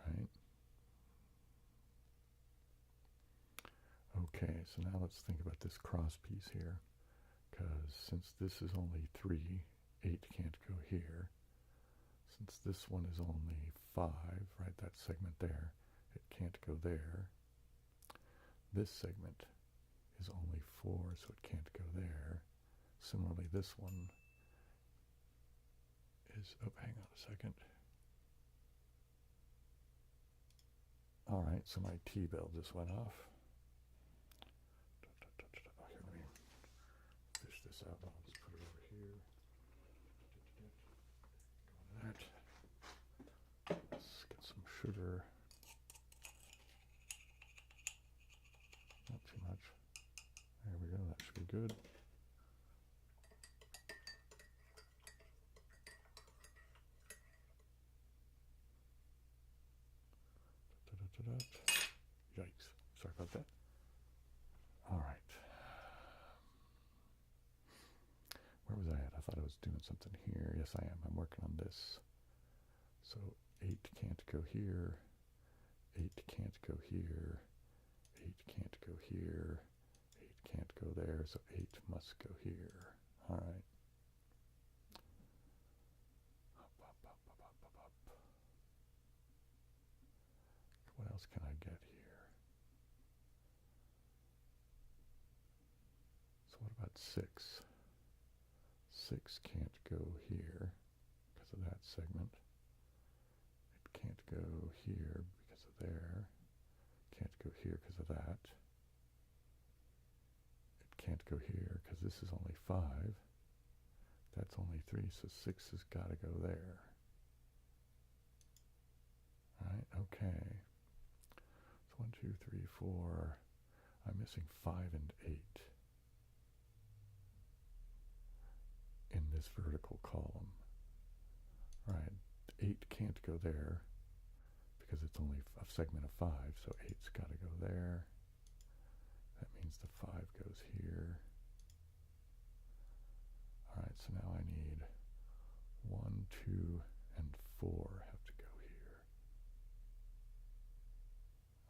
right? Okay, so now let's think about this cross piece here, because since this is only 3, 8 can't go here. Since this one is only 5, right, that segment there, it can't go there. This segment is only 4, so it can't go there. Similarly, this one is, oh, hang on a second. All right, so my T-bell just went off. Oh, here, let me fish this out. I'll just put it over here. That. Let's get some sugar. Not too much. There we go, that should be good. Yikes, sorry about that. All right. Where was I at? I thought I was doing something here. Yes, I am. I'm working on this. So 8 can't go here. 8 can't go here. 8 can't go here. 8 can't go there, so 8 must go here. All right. Up, up, up, up, up, up, up. What else can I get here? So what about 6? 6 can't go here because of that segment. It can't go here of there. Can't go here because of that. It can't go here because this is only 5. That's only 3, so 6 has got to go there. Right, okay. So 1, 2, 3, 4. I'm missing 5 and 8 in this vertical column. Right, 8 can't go there because it's only a segment of 5, so 8's got to go there. That means the 5 goes here. All right, so now I need 1, 2, and 4 have to go here.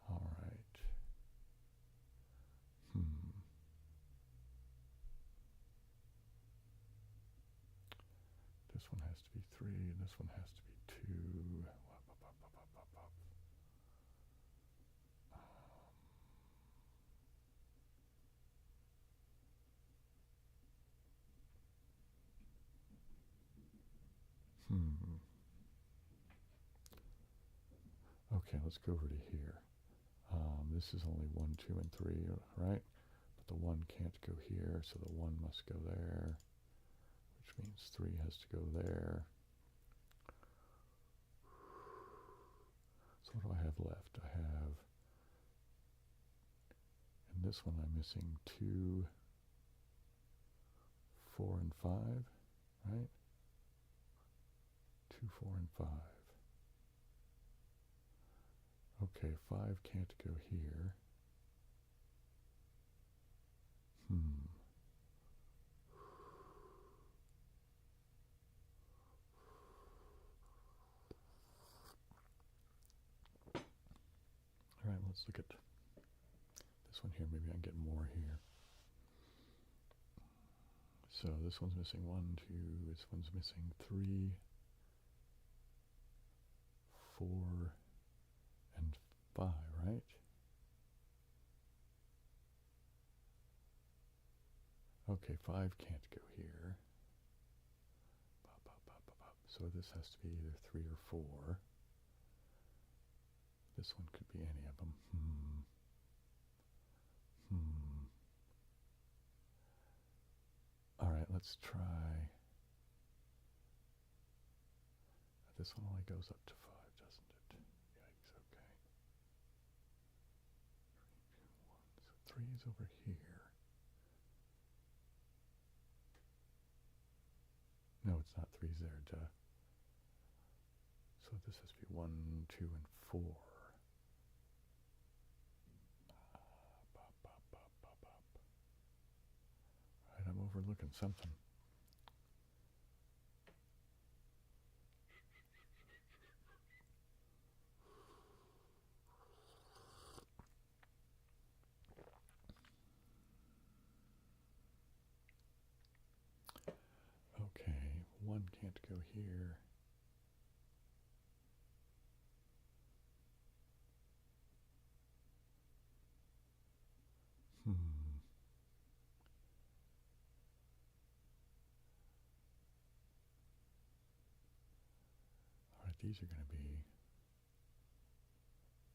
All right. This one has to be 3, and this one has to be 2. Okay, let's go over to here. This is only 1, 2, and 3, right? But the 1 can't go here, so the 1 must go there, which means 3 has to go there. So what do I have left? I have, in this one I'm missing 2, 4, and 5, right? 2, 4, and 5. Okay, 5 can't go here. All right, let's look at this one here. Maybe I can get more here. So this one's missing 1, 2, this one's missing 3, 4, and 5, right? Okay, 5 can't go here. So this has to be either 3 or 4. This one could be any of them. All right, let's try. This one only goes up to 5, doesn't it? Yikes, okay. 3, 2, 1. So 3 is over here. No, it's not. 3's there, duh. So this has to be 1, 2, and 4. Right, I'm overlooking something. Okay, 1 can't go here. All right, these are going to be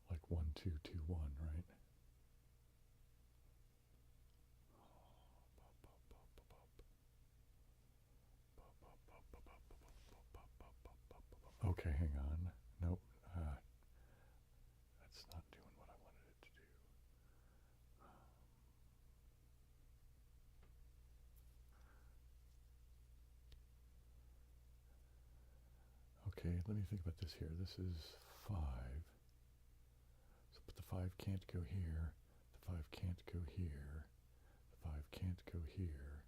like 1, 2, 2, 1, right? Okay, hang on. Nope. That's not doing what I wanted it to do. Okay, let me think about this here. This is 5. So, but the 5 can't go here. The 5 can't go here. The 5 can't go here.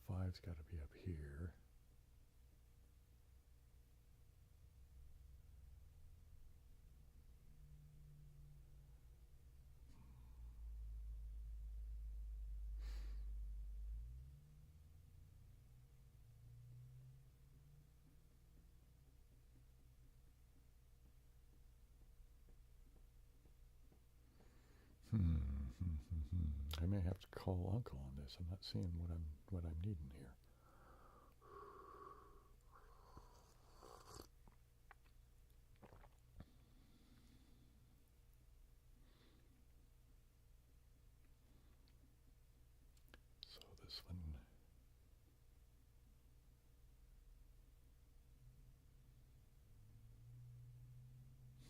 5's got to be up here. I may have to call Uncle on this. I'm not seeing what I'm needing here.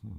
Hmm.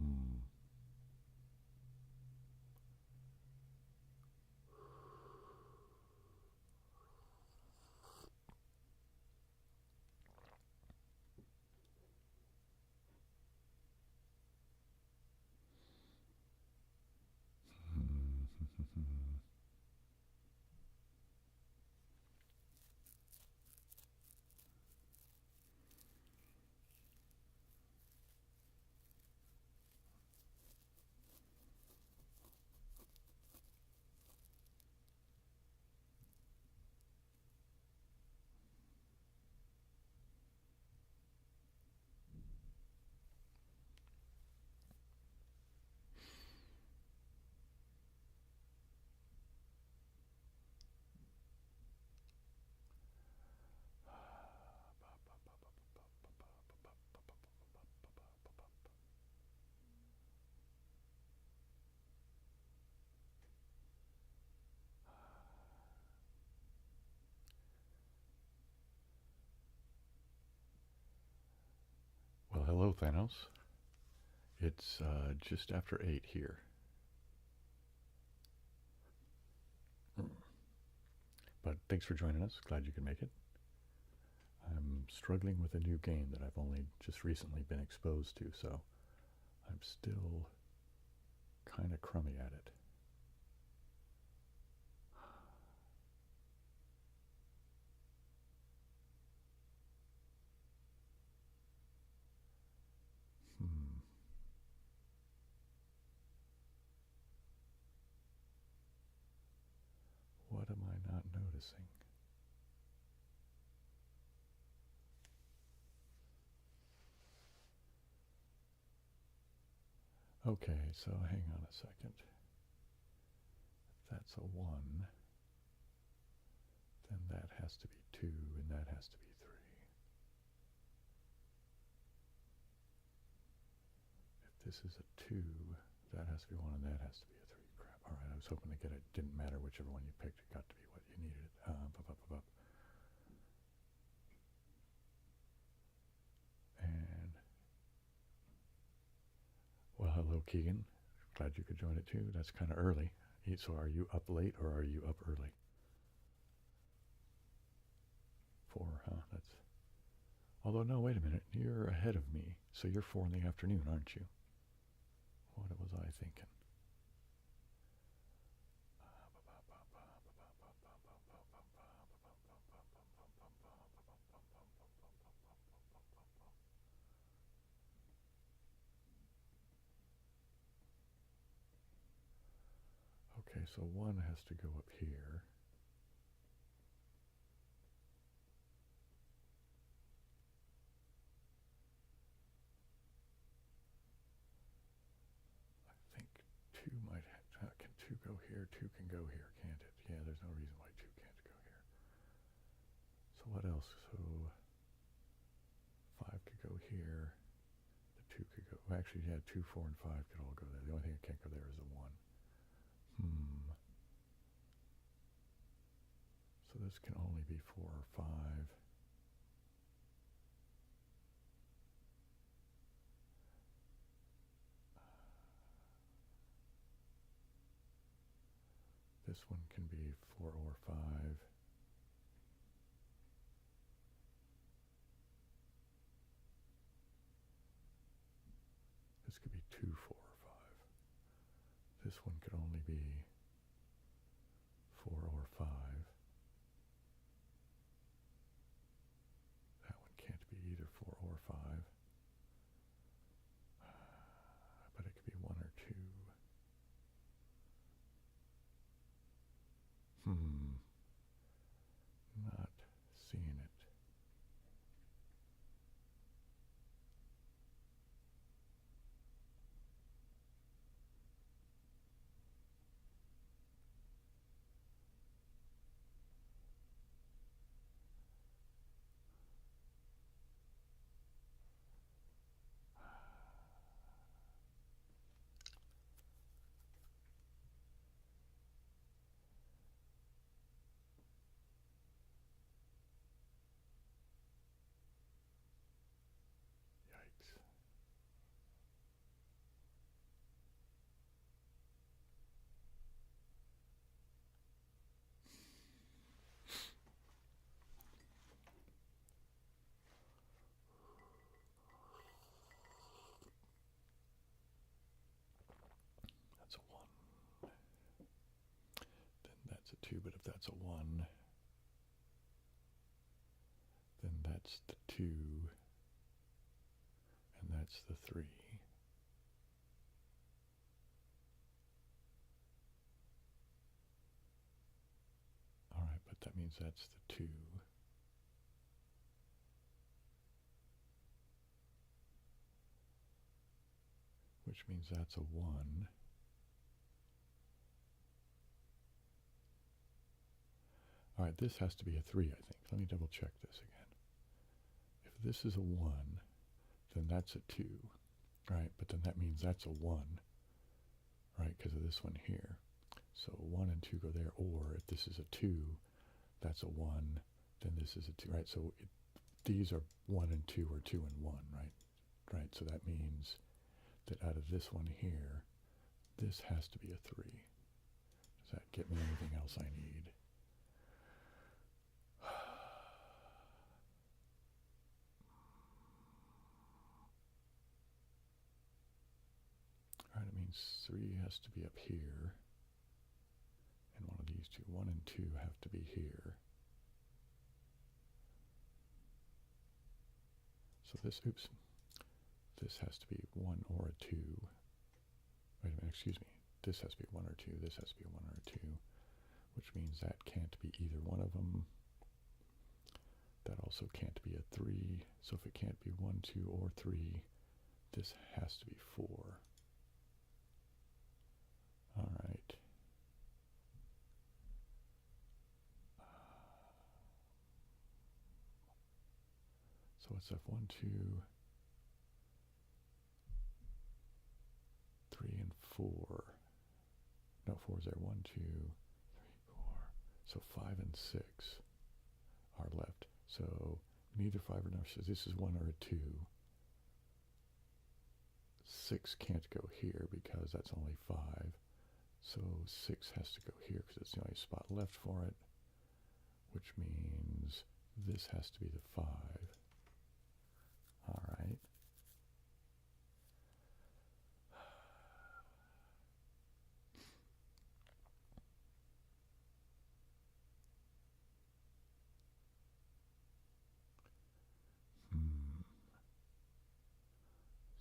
Well, hello, Thanos. It's just after 8 here. But thanks for joining us. Glad you could make it. I'm struggling with a new game that I've only just recently been exposed to, so I'm still kind of crummy at it. Hmm. What am I not noticing? Okay, so hang on a second. If that's a 1, then that has to be 2, and that has to be 3. If this is a 2, that has to be 1, and that has to be a 3. Crap. All right, I was hoping to get it. Didn't matter whichever one you picked. It got to be what you needed. And, well, hello, Keegan. Glad you could join it too. That's kind of early. So are you up late or are you up early? 4, huh? That's. Although, no, wait a minute. You're ahead of me. So you're 4 in the afternoon, aren't you? What was I thinking? Okay, so 1 has to go up here. I think 2 might have, can 2 go here? 2 can go here, can't it? Yeah, there's no reason why 2 can't go here. So what else? So 5 could go here. The 2 could go, well, actually, yeah, 2, 4, and 5 could all go there. The only thing that can't go there is a 1. So this can only be 4 or 5. This one can be 4 or 5. This could be 2, 4, or 5. This one could only be 4 or 5. That one can't be either 4 or 5. But it could be 1 or 2. Not seeing it. that's a 1, then that's the 2, and that's the 3. Alright, but that means that's the 2. Which means that's a 1. Alright, this has to be a 3, I think. Let me double check this again. If this is a 1, then that's a 2. Right, but then that means that's a 1. Right, because of this one here. So 1 and 2 go there, or if this is a 2, that's a 1, then this is a 2, right? So these are 1 and 2, or 2 and 1, right? Right, so that means that out of this one here, this has to be a 3. Does that get me anything else I need? Alright, it means 3 has to be up here. And one of these two, 1 and 2 have to be here. So this, oops, this has to be 1 or a 2. Wait a minute, excuse me. This has to be 1 or 2, this has to be a 1 or a 2, which means that can't be either one of them. That also can't be a 3, so if it can't be 1, 2, or 3, this has to be 4. All right. So what's that? 1, 2, 3, and 4. No, 4 is there. 1, 2, 3, 4. So 5 and 6 are left. So neither 5 or 9 says this is 1 or a 2. 6 can't go here because that's only 5. So 6 has to go here because it's the only spot left for it, which means this has to be the 5. All right.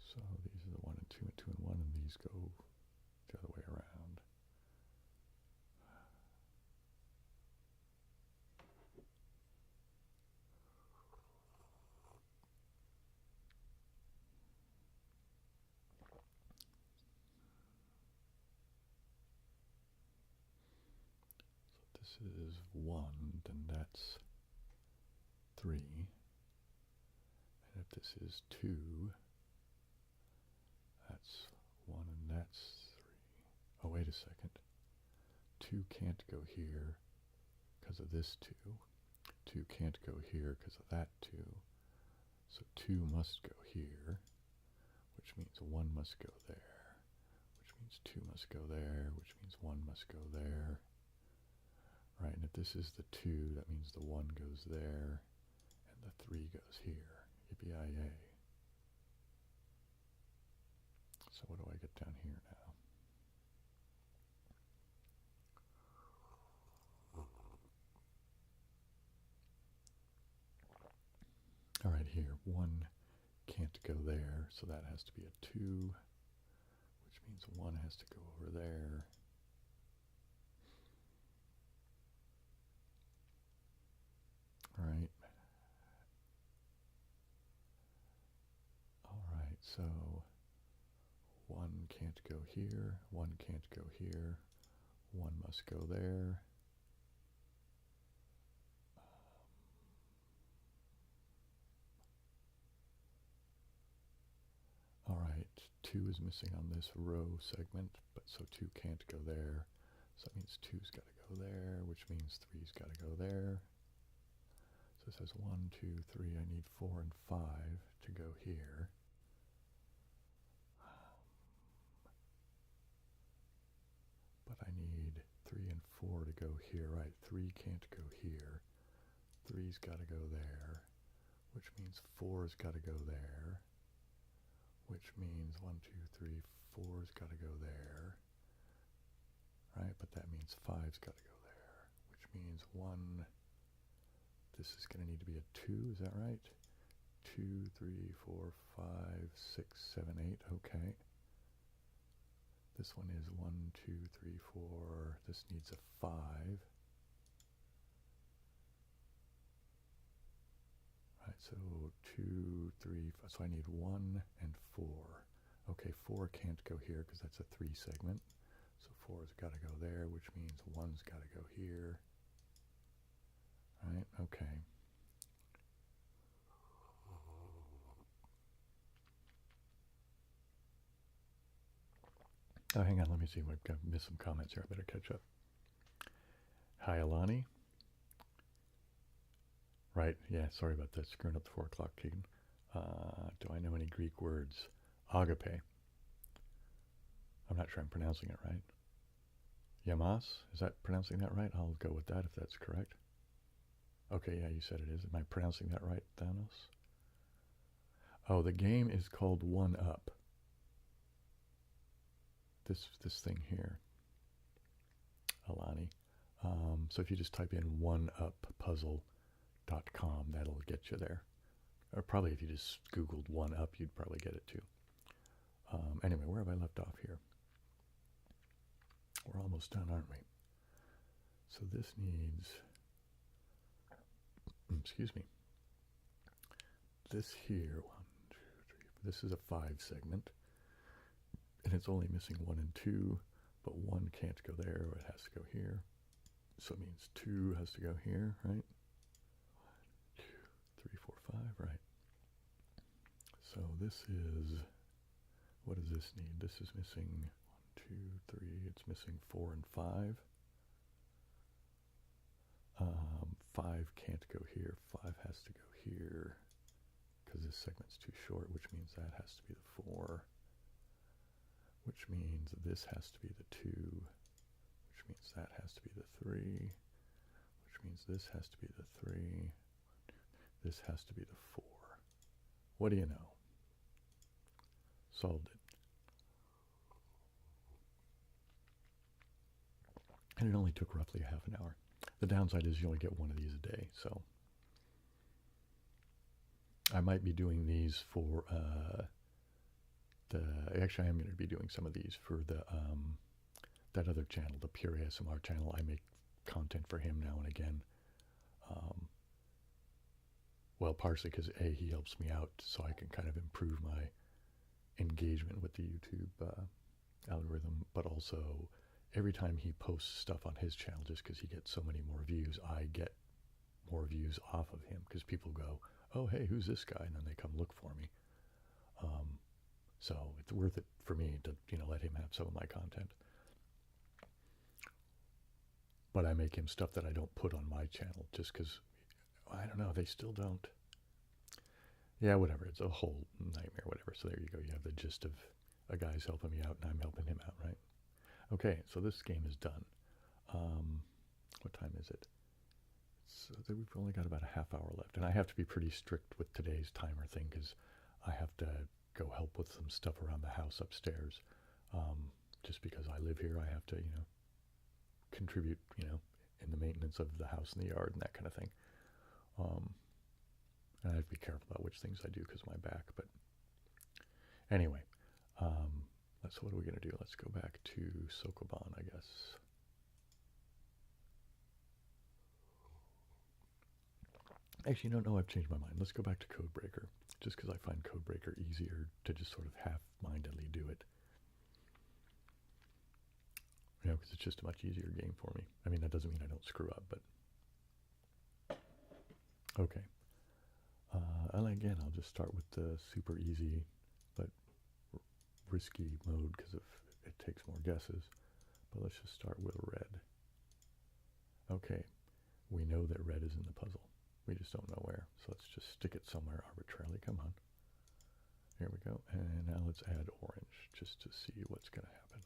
So these are the 1 and 2 and 2 and 1, and these go the other way around. So this is 1, then that's 3. And if this is 2, that's 1 and that's 3. Oh, wait a second. 2 can't go here because of this 2. 2 can't go here because of that 2. So 2 must go here, which means 1 must go there, which means 2 must go there, which means 1 must go there. Right, and if this is the 2, that means the 1 goes there, and the 3 goes here. Yippee-yi-yay. So what do I get down here now? All right, here, 1 can't go there, so that has to be a 2, which means 1 has to go over there. Right. All right, so 1 can't go here, 1 can't go here, 1 must go there. All right, 2 is missing on this row segment, but so 2 can't go there. So that means 2's got to go there, which means 3's got to go there. So it says 1, 2, 3, I need 4 and 5 to go here. But I need 3 and 4 to go here, right? 3 can't go here. 3's got to go there, which means 4's got to go there, which means 1, 2, 3, 4's got to go there, right? But that means 5's got to go there, which means 1. This is going to need to be a 2, is that right? 2, 3, 4, 5, 6, 7, 8, okay. This one is 1, 2, 3, 4, this needs a 5. Right, so 2, 3, 4, so I need 1 and 4. Okay, 4 can't go here because that's a 3 segment. So 4's got to go there, which means 1's got to go here. Right, okay. Oh, hang on, let me see. I've got missed some comments here. I better catch up. Hi, Alani. Right, yeah, sorry about that. Screwing up the 4 o'clock, Keegan. Do I know any Greek words? Agape. I'm not sure I'm pronouncing it right. Yamas, is that pronouncing that right? I'll go with that if that's correct. Okay, yeah, you said it is. Am I pronouncing that right, Thanos? Oh, the game is called 1UP. This thing here, Alani. So if you just type in 1uppuzzle.com, that'll get you there. Or probably if you just Googled 1UP, you'd probably get it too. Anyway, where have I left off here? We're almost done, aren't we? So this needs, excuse me, this here, 1, 2, 3, this is a 5 segment, and it's only missing 1 and 2, but 1 can't go there, it has to go here. So it means 2 has to go here, right? 1, 2, 3, 4, 5, right. So this is, what does this need? This is missing 1, 2, 3, it's missing 4 and 5. 5 can't go here, 5 has to go here, because this segment's too short, which means that has to be the 4, which means this has to be the 2, which means that has to be the 3, which means this has to be the 3, this has to be the 4. What do you know? Solved it. And it only took roughly half an hour. The downside is you only get one of these a day, so I might be doing these for actually I am going to be doing some of these for the that other channel, the Pure ASMR channel. I make content for him now and again. Well, partially because he helps me out so I can kind of improve my engagement with the YouTube algorithm, but also every time he posts stuff on his channel, just because he gets so many more views, I get more views off of him because people go, oh, hey, who's this guy? And then they come look for me. So it's worth it for me to, let him have some of my content. But I make him stuff that I don't put on my channel just because, I don't know, they still don't. Yeah, whatever. It's a whole nightmare, whatever. So there you go. You have the gist of a guy's helping me out and I'm helping him out, right? Okay, so this game is done. What time is it? So we've only got about a half hour left. And I have to be pretty strict with today's timer thing because I have to go help with some stuff around the house upstairs. Just because I live here, I have to, contribute, in the maintenance of the house and the yard and that kind of thing. And I have to be careful about which things I do because of my back. But anyway, so what are we going to do? Let's go back to Sokoban, I guess. Actually, no, I've changed my mind. Let's go back to Codebreaker, just because I find Codebreaker easier to just sort of half-mindedly do it. Because it's just a much easier game for me. I mean, that doesn't mean I don't screw up, but... Okay. And again, I'll just start with the super easy, but risky mode, because it takes more guesses. But let's just start with red. Okay, we know that red is in the puzzle. We just don't know where. So let's just stick it somewhere arbitrarily. Come on. Here we go. And now let's add orange just to see what's going to happen.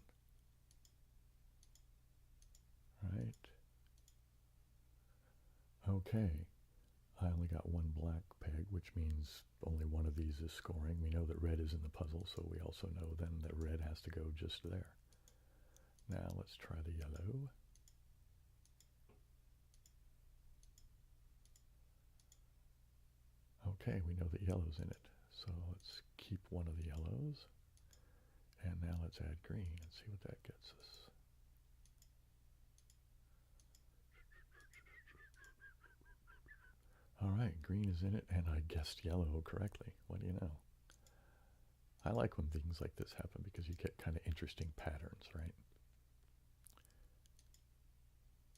Right. Okay. I only got one black peg, which means only one of these is scoring. We know that red is in the puzzle, so we also know then that red has to go just there. Now let's try the yellow. Okay, we know that yellow's in it. So let's keep one of the yellows. And now let's add green and see what that gets us. All right, green is in it, and I guessed yellow correctly. What do you know? I like when things like this happen because you get kind of interesting patterns, right?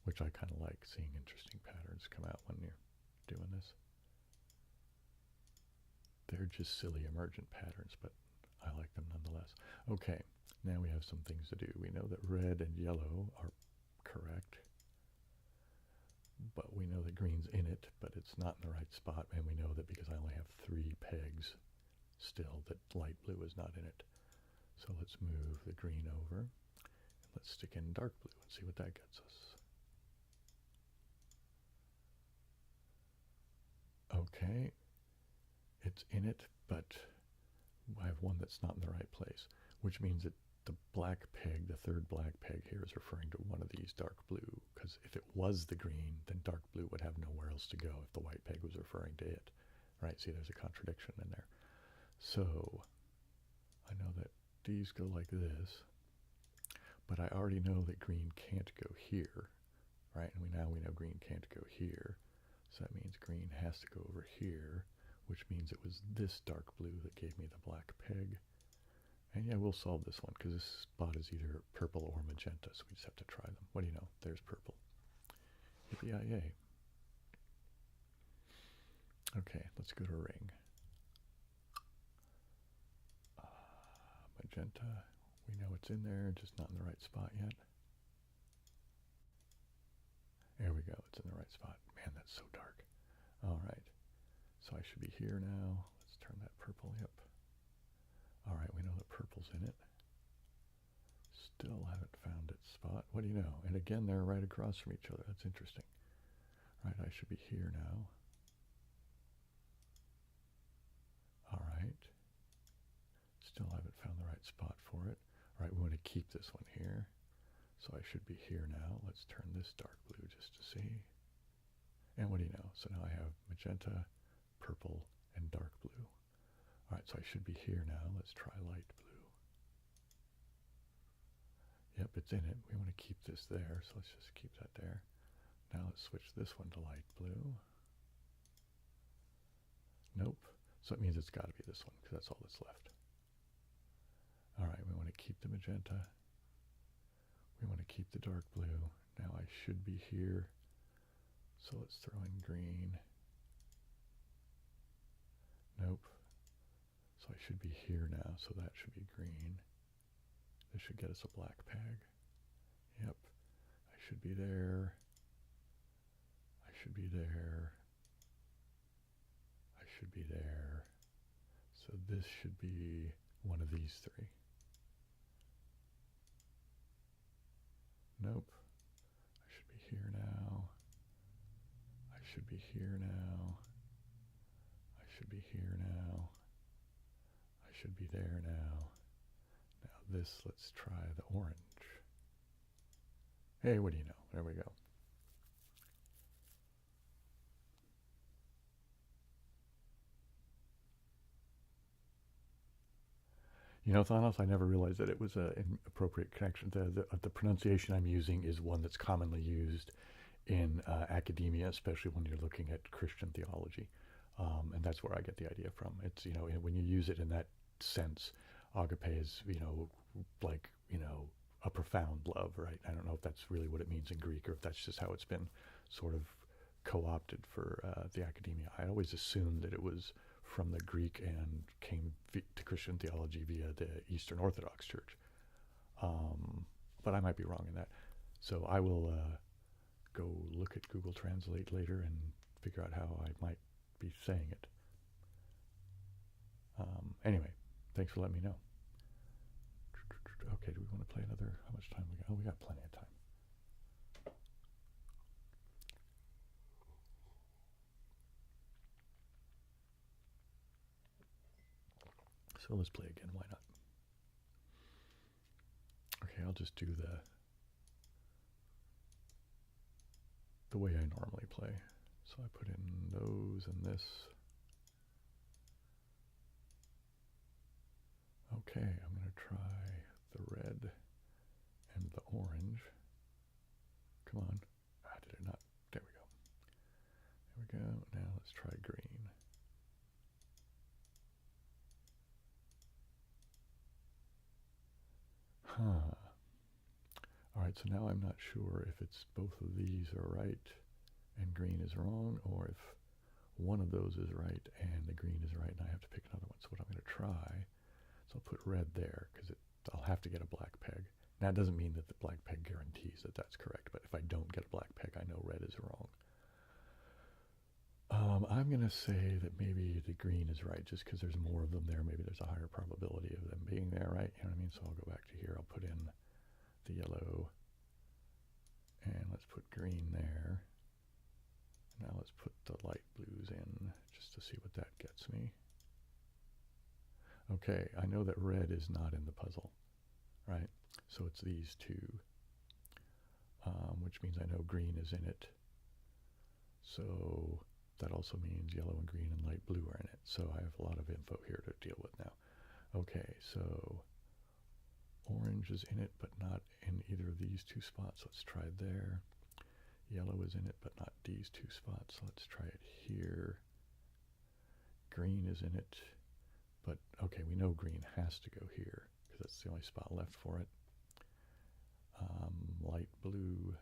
Which I kind of like, seeing interesting patterns come out when you're doing this. They're just silly emergent patterns, but I like them nonetheless. Okay, now we have some things to do. We know that red and yellow are correct, but we know that green's in it, but it's not in the right spot, and we know that because I only have 3 pegs still, that light blue is not in it. So let's move the green over, and let's stick in dark blue and see what that gets us. Okay, it's in it, but I have one that's not in the right place, which means that the black peg, the third black peg here, is referring to one of these dark blue, because if it was the green, then dark blue would have nowhere else to go if the white peg was referring to it, right? See, there's a contradiction in there. So I know that these go like this, but I already know that green can't go here, right? And now we know green can't go here. So that means green has to go over here, which means it was this dark blue that gave me the black peg. And yeah, we'll solve this one because this spot is either purple or magenta, so we just have to try them. What do you know? There's purple. Yippee-yay. Okay, let's go to ring. Magenta, we know it's in there, just not in the right spot yet. There we go, it's in the right spot. Man, that's so dark. All right, so I should be here now. Let's turn that purple, yep. All right, we know that purple's in it. Still haven't found its spot. What do you know? And again, they're right across from each other. That's interesting. Right, I should be here now. All right. Still haven't found the right spot for it. All right, we want to keep this one here. So I should be here now. Let's turn this dark blue just to see. And what do you know? So now I have magenta, purple, and dark blue. All right, so I should be here now. Let's try light blue. Yep, it's in it. We want to keep this there, so let's just keep that there. Now let's switch this one to light blue. Nope. So it means it's got to be this one because that's all that's left. All right, we want to keep the magenta. We want to keep the dark blue. Now I should be here. So let's throw in green. Nope. So I should be here now, so that should be green. This should get us a black peg. Yep. I should be there. I should be there. I should be there. So this should be one of these 3. Nope. I should be here now. I should be here now. I should be here now. I should be there now. Now this, let's try the orange. Hey, what do you know? There we go. You know, Thanos, I never realized that it was an appropriate connection. The pronunciation I'm using is one that's commonly used in academia, especially when you're looking at Christian theology. And that's where I get the idea from. It's, you know, when you use it in that sense, agape is, you know, like, you know, a profound love, right? I don't know if that's really what it means in Greek or if that's just how it's been sort of co-opted for the academia. I always assumed that it was from the Greek and came to Christian theology via the Eastern Orthodox Church. But I might be wrong in that. So I will go look at Google Translate later and figure out how I might be saying it. Anyway, thanks for letting me know. Okay, do we want to play another? How much time we got? Oh, we got plenty of time. So let's play again, why not? Okay, I'll just do the way I normally play. So I put in those and this. Okay, I'm going to try the red and the orange. Come on. Ah, did it not? There we go. There we go. Now let's try green. Huh. Alright, so now I'm not sure if it's both of these are right and green is wrong, or if one of those is right and the green is right and I have to pick another one. So what I'm going to try, so I'll put red there because I'll have to get a black peg. Now it doesn't mean that the black peg guarantees that that's correct, but if I don't get a black peg, I know red is wrong. I'm going to say that maybe the green is right just because there's more of them there. Maybe there's a higher probability of them being there, right? You know what I mean? So I'll go back to here. I'll put in the yellow and let's put green there. Now let's put the light blues in just to see what that gets me. Okay, I know that red is not in the puzzle, right? So it's these two, which means I know green is in it. So that also means yellow and green and light blue are in it. So I have a lot of info here to deal with now. Okay, so orange is in it, but not in either of these two spots. Let's try there. Yellow is in it, but not these two spots. Let's try it here. Green is in it, but okay, we know green has to go here because that's the only spot left for it. Light blue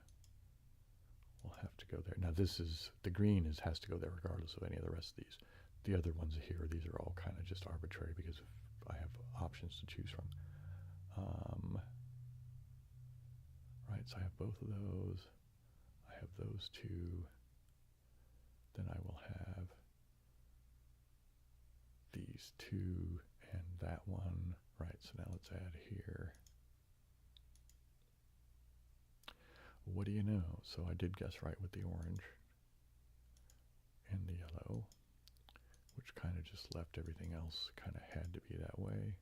will have to go there. Now this is, the green has to go there regardless of any of the rest of these. The other ones here, these are all kind of just arbitrary because I have options to choose from. Right, so I have both of those. I have those two. Then I will have these two and that one. Right, so now let's add here. What do you know? So I did guess right with the orange and the yellow, which kind of just left everything else kind of had to be that way.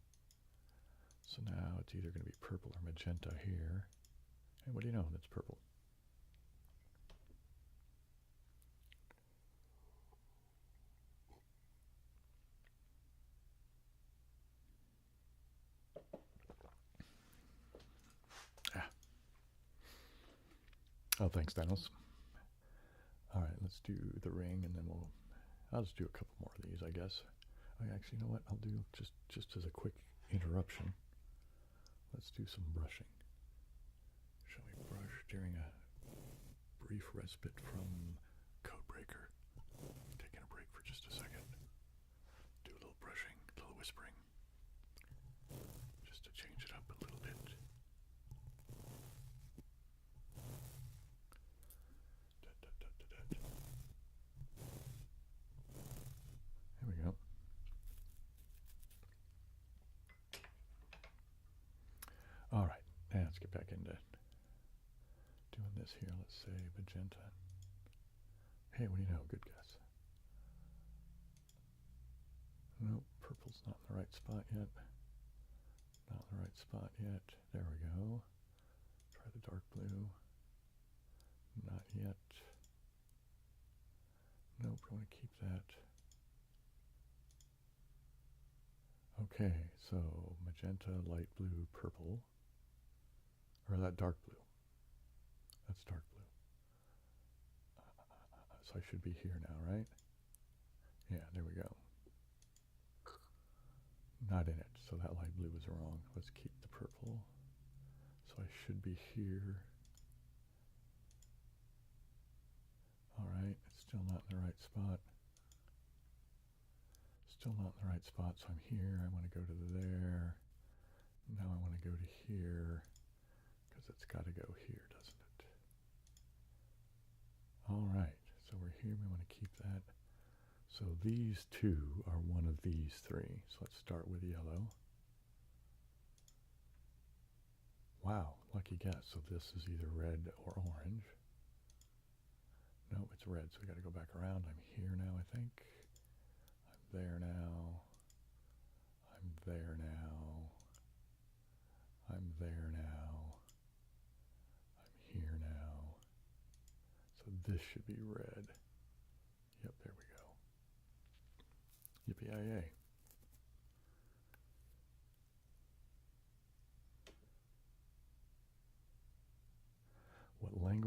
So now it's either going to be purple or magenta here. And what do you know? That's purple. Oh, thanks, Dennis. All right, let's do the ring, and then I'll just do a couple more of these, I guess. Oh, actually, you know what? I'll do just as a quick interruption. Let's do some brushing. Shall we brush during a brief respite from Codebreaker? Taking a break for just a second. Do a little brushing, a little whispering, just to change it up a little bit. There we go. All right, now let's get back into doing this here. Let's say magenta. Hey, what do you know? Good guess. Nope, purple's not in the right spot yet. Not in the right spot yet. There we go. Try the dark blue. Not yet. Nope, we want to keep that. Okay, so magenta, light blue, purple. Or that dark blue. That's dark blue. So I should be here now, right? Yeah, there we go. Not in it, so that light blue was wrong. Let's keep the purple. So I should be here. Alright, it's still not in the right spot. Still not in the right spot, so I'm here. I want to go to there. Now I want to go to here, because it's got to go here, doesn't it? Alright, so we're here. We want to keep that. So these two are one of these three. So let's start with yellow. Wow, lucky guess. So this is either red or orange. No, it's red, so we got to go back around. I'm here now, I think. I'm there now. I'm there now. I'm there now. I'm here now. So this should be red. Yep, there we go. Yippee-yay.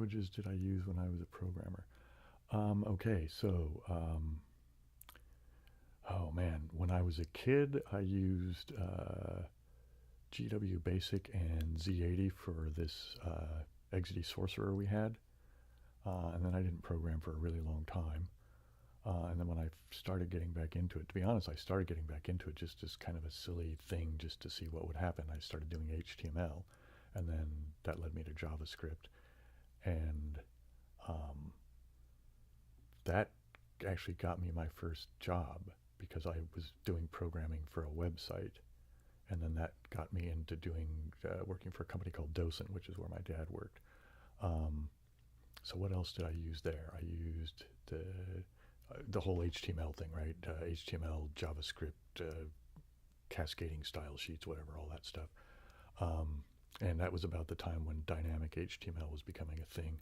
languages did I use when I was a programmer? Okay, so, oh man, when I was a kid, I used GW Basic and Z80 for this Exidy Sorcerer we had. And then I didn't program for a really long time. And then when I started getting back into it, to be honest, I started getting back into it just as kind of a silly thing just to see what would happen. I started doing HTML, and then that led me to JavaScript. And that actually got me my first job because I was doing programming for a website. And then that got me into doing working for a company called Docent, which is where my dad worked. So what else did I use there? I used the whole HTML thing, right? HTML, JavaScript, cascading style sheets, whatever, all that stuff. And that was about the time when dynamic HTML was becoming a thing.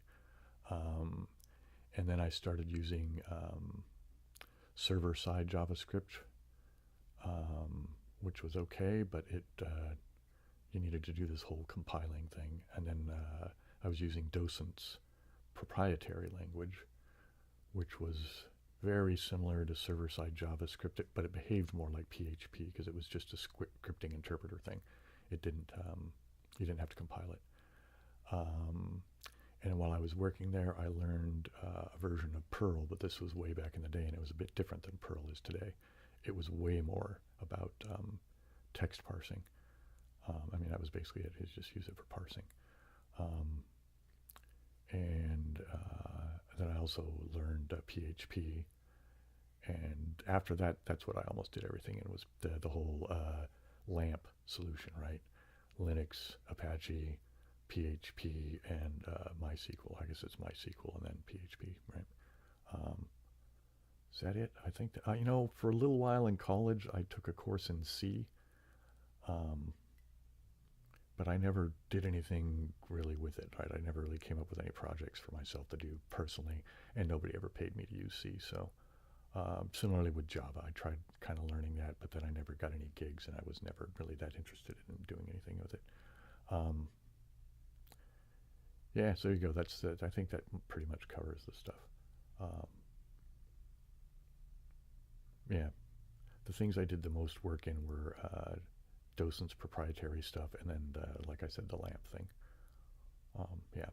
And then I started using server-side JavaScript, which was okay, but you needed to do this whole compiling thing. And then I was using Docent's proprietary language, which was very similar to server-side JavaScript, but it behaved more like PHP because it was just a scripting interpreter thing. It didn't, you didn't have to compile it. And while I was working there, I learned a version of Perl, but this was way back in the day, and it was a bit different than Perl is today. It was way more about text parsing. I mean, that was basically it. Is just use it for parsing. And then I also learned PHP. And after that, that's what I almost did everything in, was the whole LAMP solution, right? Linux, Apache, PHP, and MySQL. I guess it's MySQL and then PHP, right? Is that it? I think that, you know, for a little while in college, I took a course in C, but I never did anything really with it, right? I never really came up with any projects for myself to do personally, and nobody ever paid me to use C. So similarly with Java, I tried kind of learning that, but then I never got any gigs, and I was never really that interested in doing anything with it. Yeah, so there you go. That's I think that pretty much covers the stuff. Yeah, the things I did the most work in were Docent's proprietary stuff, and then, like I said, the LAMP thing. Yeah.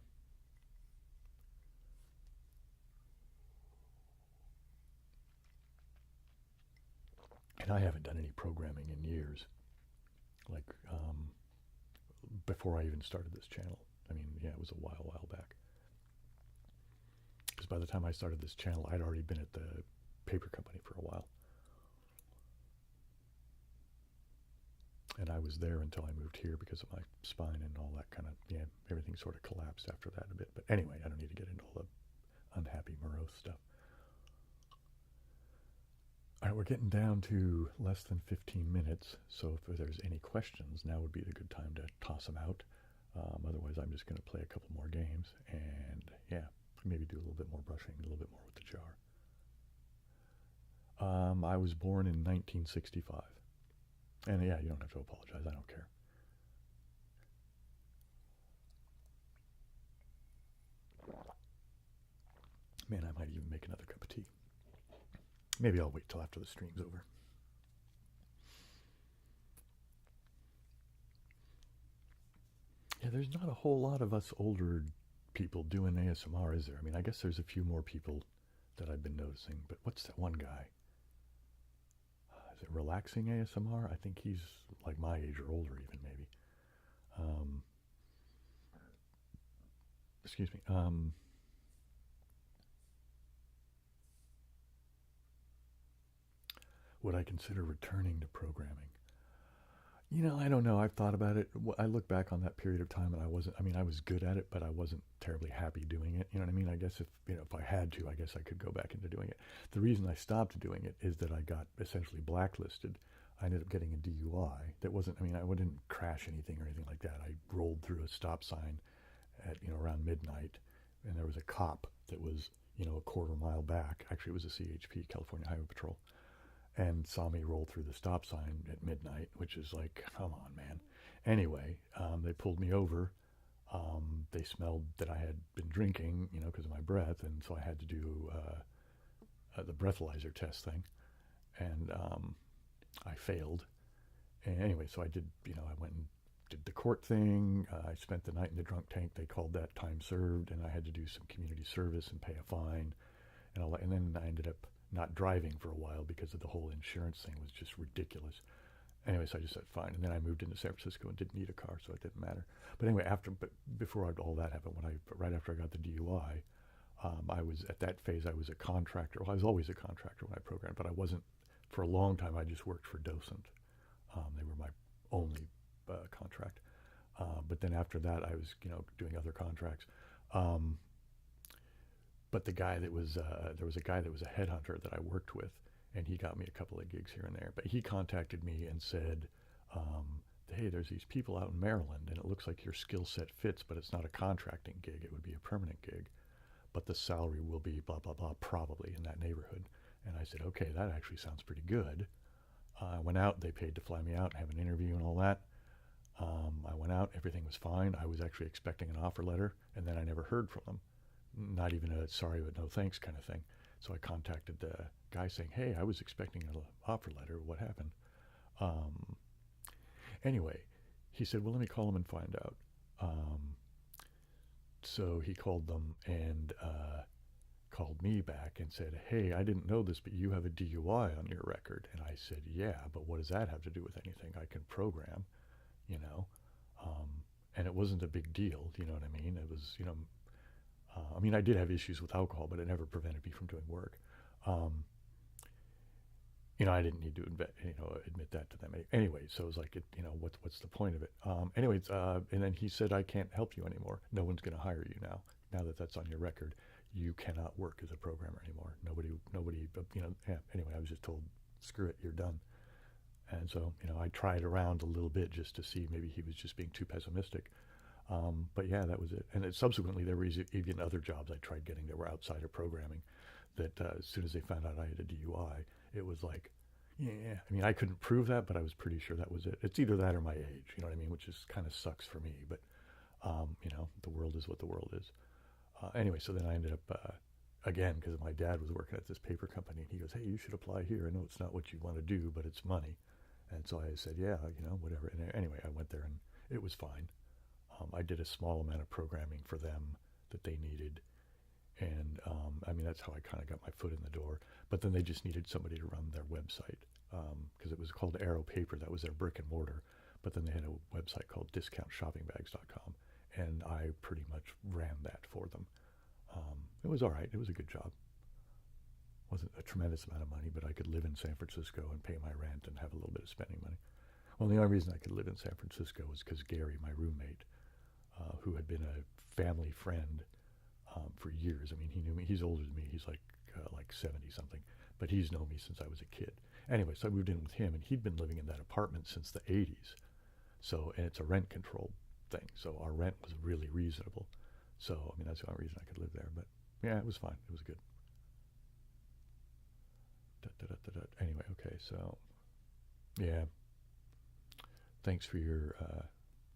And I haven't done any programming in years, like before I even started this channel. I mean, yeah, it was a while back. Because by the time I started this channel, I'd already been at the paper company for a while. And I was there until I moved here because of my spine and all that kind of, yeah, everything sort of collapsed after that a bit. But anyway, I don't need to get into all the unhappy, morose stuff. All right, we're getting down to less than 15 minutes, so if there's any questions, now would be the good time to toss them out. Otherwise, I'm just going to play a couple more games, and yeah, maybe do a little bit more brushing, a little bit more with the jar. I was born in 1965. And yeah, you don't have to apologize, I don't care. Man, I might even make another cup of tea. Maybe I'll wait till after the stream's over. Yeah, there's not a whole lot of us older people doing ASMR, is there? I mean, I guess there's a few more people that I've been noticing, but what's that one guy? Is it relaxing ASMR? I think he's like my age or older even, maybe. Excuse me. Would I consider returning to programming? You know, I don't know. I've thought about it. I look back on that period of time, and I mean, I was good at it, but I wasn't terribly happy doing it. You know what I mean? I guess if I had to, I guess I could go back into doing it. The reason I stopped doing it is that I got essentially blacklisted. I ended up getting a DUI. That wasn't, I mean, I didn't crash anything or anything like that. I rolled through a stop sign at, around midnight, and there was a cop that was, a quarter mile back. Actually, it was a CHP, California Highway Patrol, and saw me roll through the stop sign at midnight, which is like, come on, man. Anyway, they pulled me over, They smelled that I had been drinking, because of my breath, and so I had to do the breathalyzer test thing, and I failed. And anyway, so I did, I went and did the court thing. I spent the night in the drunk tank. They called that time served, and I had to do some community service and pay a fine and all that. And then I ended up not driving for a while because of the whole insurance thing was just ridiculous. Anyway, so I just said fine, and then I moved into San Francisco and didn't need a car, so it didn't matter. But anyway, before all that happened, right after I got the DUI, I was at that phase. I was a contractor. Well, I was always a contractor when I programmed, but I wasn't for a long time. I just worked for Docent. They were my only contract. But then after that, I was doing other contracts. But the guy that was there was a guy that was a headhunter that I worked with, and he got me a couple of gigs here and there. But he contacted me and said, hey, there's these people out in Maryland, and it looks like your skill set fits, but it's not a contracting gig. It would be a permanent gig, but the salary will be blah, blah, blah, probably in that neighborhood. And I said, okay, that actually sounds pretty good. I went out. They paid to fly me out and have an interview and all that. I went out. Everything was fine. I was actually expecting an offer letter, and then I never heard from them. Not even a sorry but no thanks kind of thing. So I contacted the guy saying, hey, I was expecting an offer letter. What happened? Anyway, he said, well, let me call them and find out. So he called them and called me back and said, hey, I didn't know this, but you have a DUI on your record. And I said, yeah, but what does that have to do with anything? I can program, and it wasn't a big deal, you know what I mean? It was, I mean, I did have issues with alcohol, but it never prevented me from doing work. I didn't need to admit that to them. Anyway, so it was like, what's the point of it? Anyways, and then he said, I can't help you anymore. No one's going to hire you now. Now that that's on your record, you cannot work as a programmer anymore. Nobody, yeah. Anyway, I was just told, screw it, you're done. And so, I tried around a little bit just to see maybe he was just being too pessimistic. But yeah, that was it. And subsequently, there were even other jobs I tried getting that were outside of programming that as soon as they found out I had a DUI, it was like, yeah, I mean, I couldn't prove that, but I was pretty sure that was it. It's either that or my age, you know what I mean, which is kind of sucks for me. But, the world is what the world is. Anyway, so then I ended up, again, because my dad was working at this paper company, and he goes, hey, you should apply here. I know it's not what you want to do, but it's money. And so I said, yeah, whatever. And anyway, I went there, and it was fine. I did a small amount of programming for them that they needed. And I mean, that's how I kind of got my foot in the door. But then they just needed somebody to run their website because it was called Arrow Paper. That was their brick and mortar. But then they had a website called DiscountShoppingBags.com. And I pretty much ran that for them. It was all right. It was a good job. Wasn't a tremendous amount of money, but I could live in San Francisco and pay my rent and have a little bit of spending money. Well, the only reason I could live in San Francisco was because Gary, my roommate, who had been a family friend for years. I mean, he knew me. He's older than me. He's like 70 something, but he's known me since I was a kid. Anyway, so I moved in with him, and he'd been living in that apartment since the 80s. So, and it's a rent controlled thing. So our rent was really reasonable. So, I mean, that's the only reason I could live there. But yeah, it was fine. It was good. Anyway, okay, so yeah. Thanks for your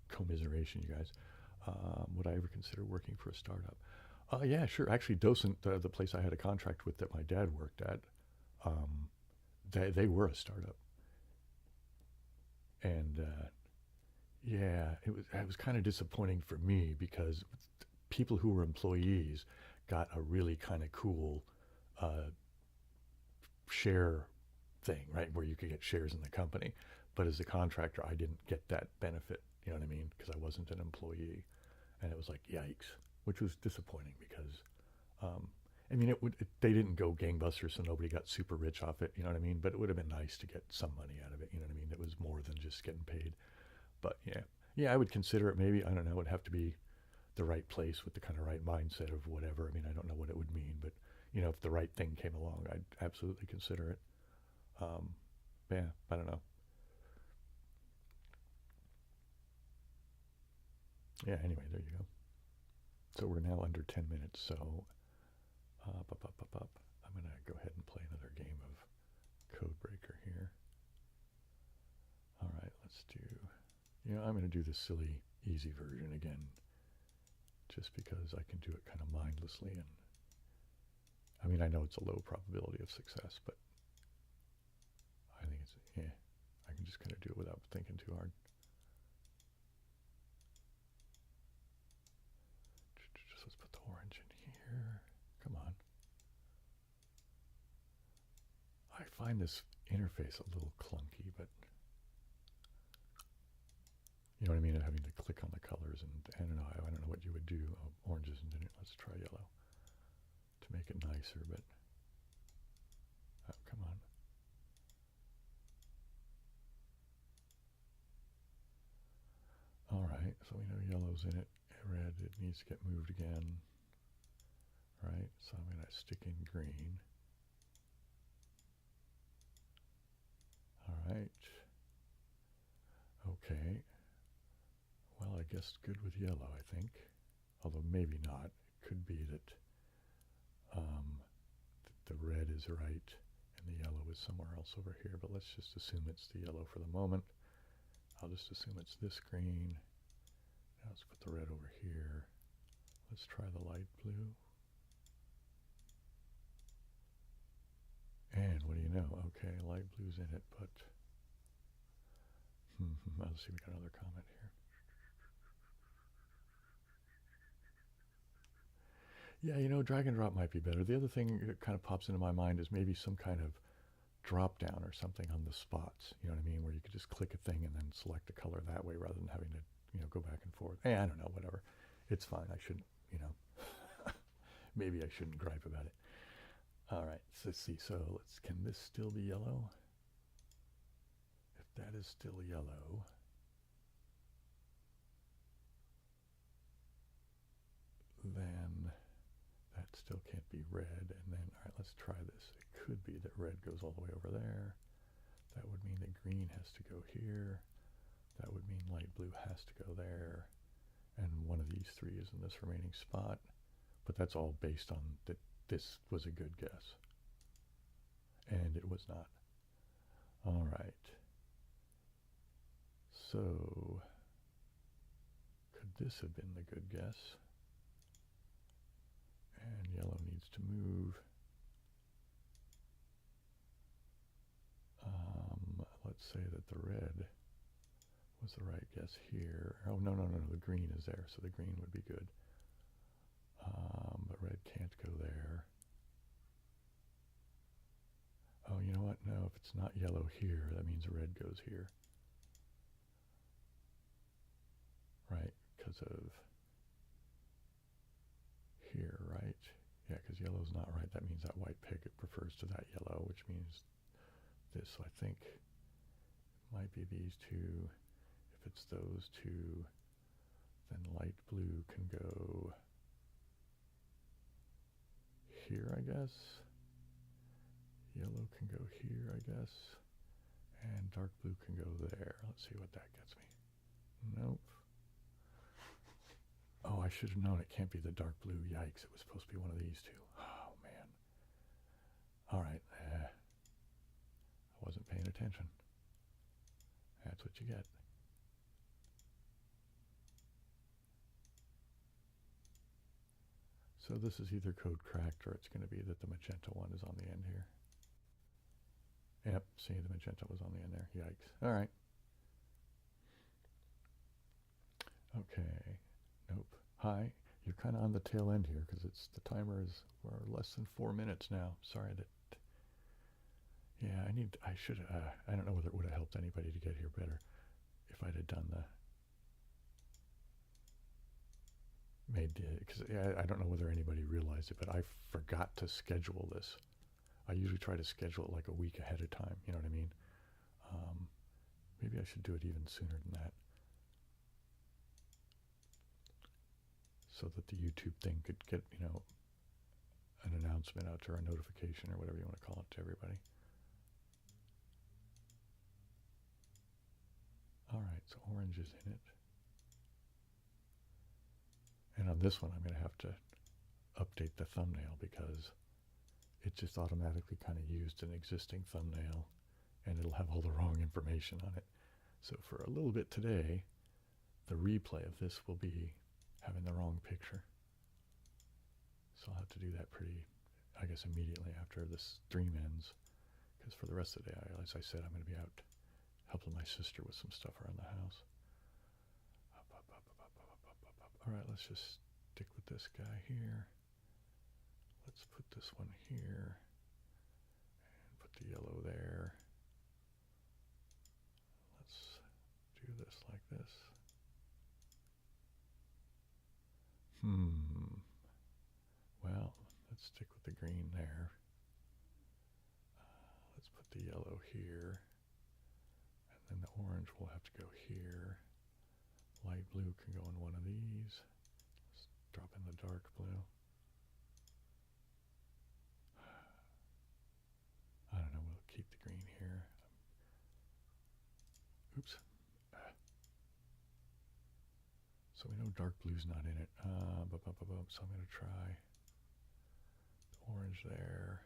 commiseration, you guys. Would I ever consider working for a startup? Yeah, sure. Actually, Docent, the place I had a contract with that my dad worked at, they were a startup. And yeah, it was kind of disappointing for me because people who were employees got a really kind of cool share thing, right, where you could get shares in the company. But as a contractor, I didn't get that benefit, you know what I mean, because I wasn't an employee. And it was like, yikes, which was disappointing because, I mean, they didn't go gangbusters, so nobody got super rich off it, you know what I mean? But it would have been nice to get some money out of it, you know what I mean? It was more than just getting paid. But yeah, I would consider it maybe. I don't know. It would have to be the right place with the kind of right mindset of whatever. I mean, I don't know what it would mean, but if the right thing came along, I'd absolutely consider it. Yeah, I don't know. Yeah, anyway, there you go. So we're now under 10 minutes, so I'm going to go ahead and play another game of Codebreaker here. All right, let's do, I'm going to do the silly, easy version again. just because I can do it kind of mindlessly. And I mean, I know it's a low probability of success, but I think it's, yeah, I can just kind of do it without thinking too hard. Just let's put the orange in here. Come on. I find this interface a little clunky, but you know what I mean? Having to click on the colors, and I don't know what you would do. Oh, orange isn't in it. Let's try yellow to make it nicer, but oh, come on. All right, so we know yellow's in it. Red, it needs to get moved again. Right, so I'm going to stick in green. All right. Okay. Well, I guess good with yellow, I think. Although maybe not. It could be that the red is right and the yellow is somewhere else over here, but let's just assume it's the yellow for the moment. I'll just assume it's this green. Now let's put the red over here. Let's try the light blue. And what do you know? Okay, light blue's in it, but let's see, we got another comment here. Yeah, you know, drag and drop might be better. The other thing that kind of pops into my mind is maybe some kind of drop down or something on the spots. You know what I mean? Where you could just click a thing and then select a color that way rather than having to, you know, go back and forth. Hey, I don't know, whatever. It's fine. I shouldn't, you know, maybe I shouldn't gripe about it. All right, so let's see. So can this still be yellow? If that is still yellow, then that still can't be red. And then, all right, let's try this. It could be that red goes all the way over there. That would mean that green has to go here. That would mean light blue has to go there. And one of these three is in this remaining spot. But that's all based on that this was a good guess. And it was not. All right. So, could this have been the good guess? And yellow needs to move. Let's say that the red was the right guess here. Oh, no, the green is there, so the green would be good. But red can't go there. Oh, you know what? No, if it's not yellow here, that means red goes here. Right, because of here, right? Yeah, because yellow's not right. That means that white pig prefers to that yellow, which means this. So I think it might be these two. If it's those two, then light blue can go here, I guess. Yellow can go here, I guess. And dark blue can go there. Let's see what that gets me. Nope. Oh, I should have known it can't be the dark blue. Yikes, it was supposed to be one of these two. Oh, man. All right. I wasn't paying attention. That's what you get. So this is either code cracked or it's going to be that the magenta one is on the end here. Yep, see, the magenta was on the end there. Yikes. All right. Okay. Nope. Hi. You're kind of on the tail end here because it's the timer is less than 4 minutes now. Sorry that. Yeah, I don't know whether it would have helped anybody to get here better if I'd have done because I don't know whether anybody realized it, but I forgot to schedule this. I usually try to schedule it like a week ahead of time. You know what I mean? Maybe I should do it even sooner than that, so that the YouTube thing could get, you know, an announcement out to, or a notification or whatever you want to call it, to everybody. All right, so orange is in it. And on this one, I'm going to have to update the thumbnail because it just automatically kind of used an existing thumbnail and it'll have all the wrong information on it. So for a little bit today, the replay of this will be having the wrong picture. So I'll have to do that I guess immediately after this stream ends. Because for the rest of the day, as I said, I'm going to be out helping my sister with some stuff around the house. All right, let's just stick with this guy here. Let's put this one here and put the yellow there. Let's do this like this. Well, let's stick with the green there. Let's put the yellow here. And then the orange will have to go here. Light blue can go in one of these. Let's drop in the dark blue. I don't know, we'll keep the green here. Oops. So we know dark blue's not in it. So I'm going to try the orange there,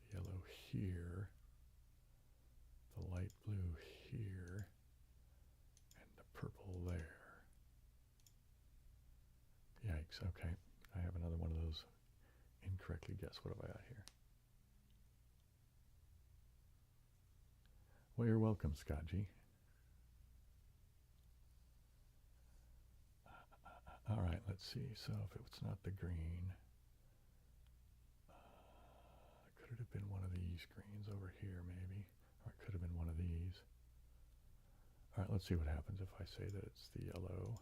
the yellow here, the light blue here, and the purple there. Yikes, okay. I have another one of those incorrectly guessed. What have I got here? Well, you're welcome, Scott G. All right, let's see. So if it's not the green, could it have been one of these greens over here maybe? Or it could have been one of these. All right, let's see what happens if I say that it's the yellow.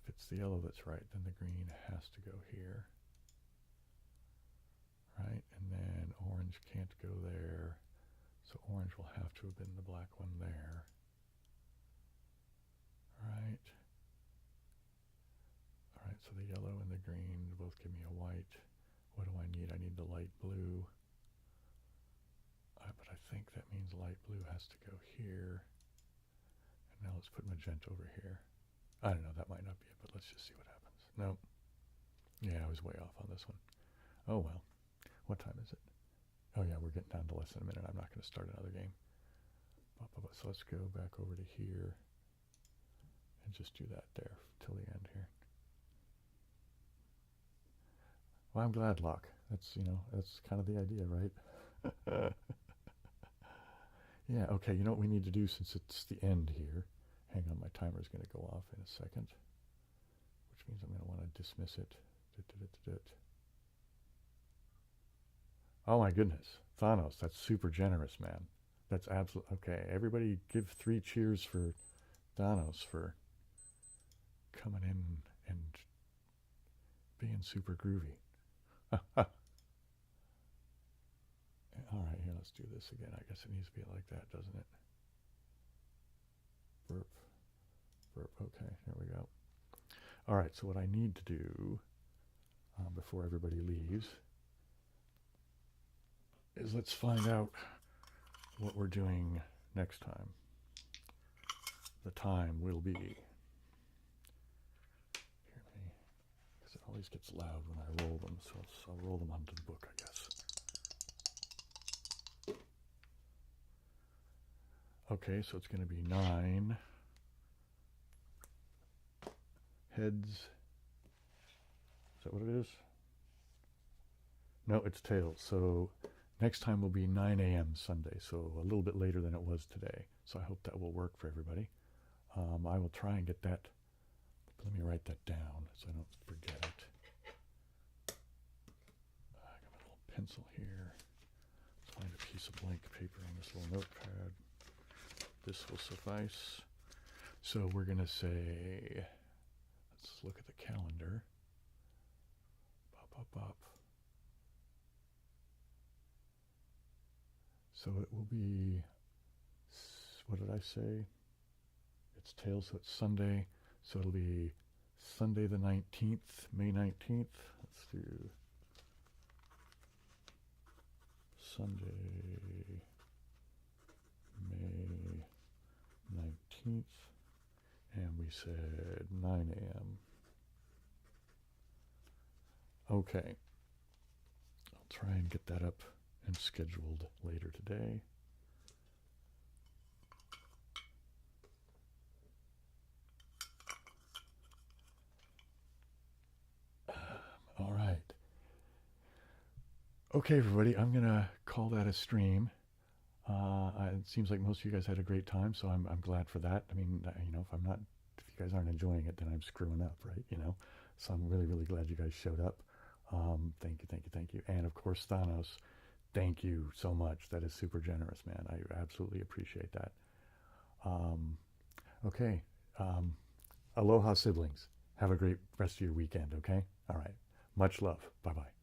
If it's the yellow that's right, then the green has to go here. Right, and then orange can't go there. So orange will have to have been the black one there. Right. All right, so the yellow and the green both give me a white. What do I need? I need the light blue. But I think that means light blue has to go here. And now let's put magenta over here. I don't know, that might not be it, but let's just see what happens. Nope. Yeah, I was way off on this one. Oh well. What time is it? Oh yeah, we're getting down to less than a minute. I'm not going to start another game. So let's go back over to here and just do that there till the end here. Well, I'm glad, Locke. That's, that's kind of the idea, right? Yeah, okay, you know what we need to do since it's the end here? Hang on, my timer is going to go off in a second, which means I'm going to want to dismiss it. Oh my goodness, Thanos, that's super generous, man. That's absolutely, okay, everybody give 3 cheers for Thanos for coming in and being super groovy. All right, here, let's do this again. I guess it needs to be like that, doesn't it? Burp. Burp. Okay, there we go. All right, so what I need to do before everybody leaves is let's find out what we're doing next time. The time will be, because it always gets loud when I roll them, so I'll roll them onto the book, I guess. Okay, so it's going to be 9 heads. Is that what it is? No, it's tails. So next time will be 9 a.m. Sunday, so a little bit later than it was today. So I hope that will work for everybody. I will try and get that. Let me write that down so I don't forget it. I got my little pencil here. Let's find a piece of blank paper on this little notepad. This will suffice. So we're going to say, let's look at the calendar. Bop. So it will be, what did I say? It's tails, so it's Sunday. So it'll be Sunday the 19th, May 19th. Let's do Sunday, May 19th. And we said 9 a.m. Okay. I'll try and get that up and scheduled later today. Okay, everybody, I'm gonna call that a stream. It seems like most of you guys had a great time, so I'm glad for that. I mean, if you guys aren't enjoying it, then I'm screwing up, right? So I'm really, really glad you guys showed up. Thank you, thank you, thank you. And of course, Thanos, thank you so much. That is super generous, man. I absolutely appreciate that. Um, okay. Um, Aloha, siblings. Have a great rest of your weekend, okay? All right. Much love. Bye bye.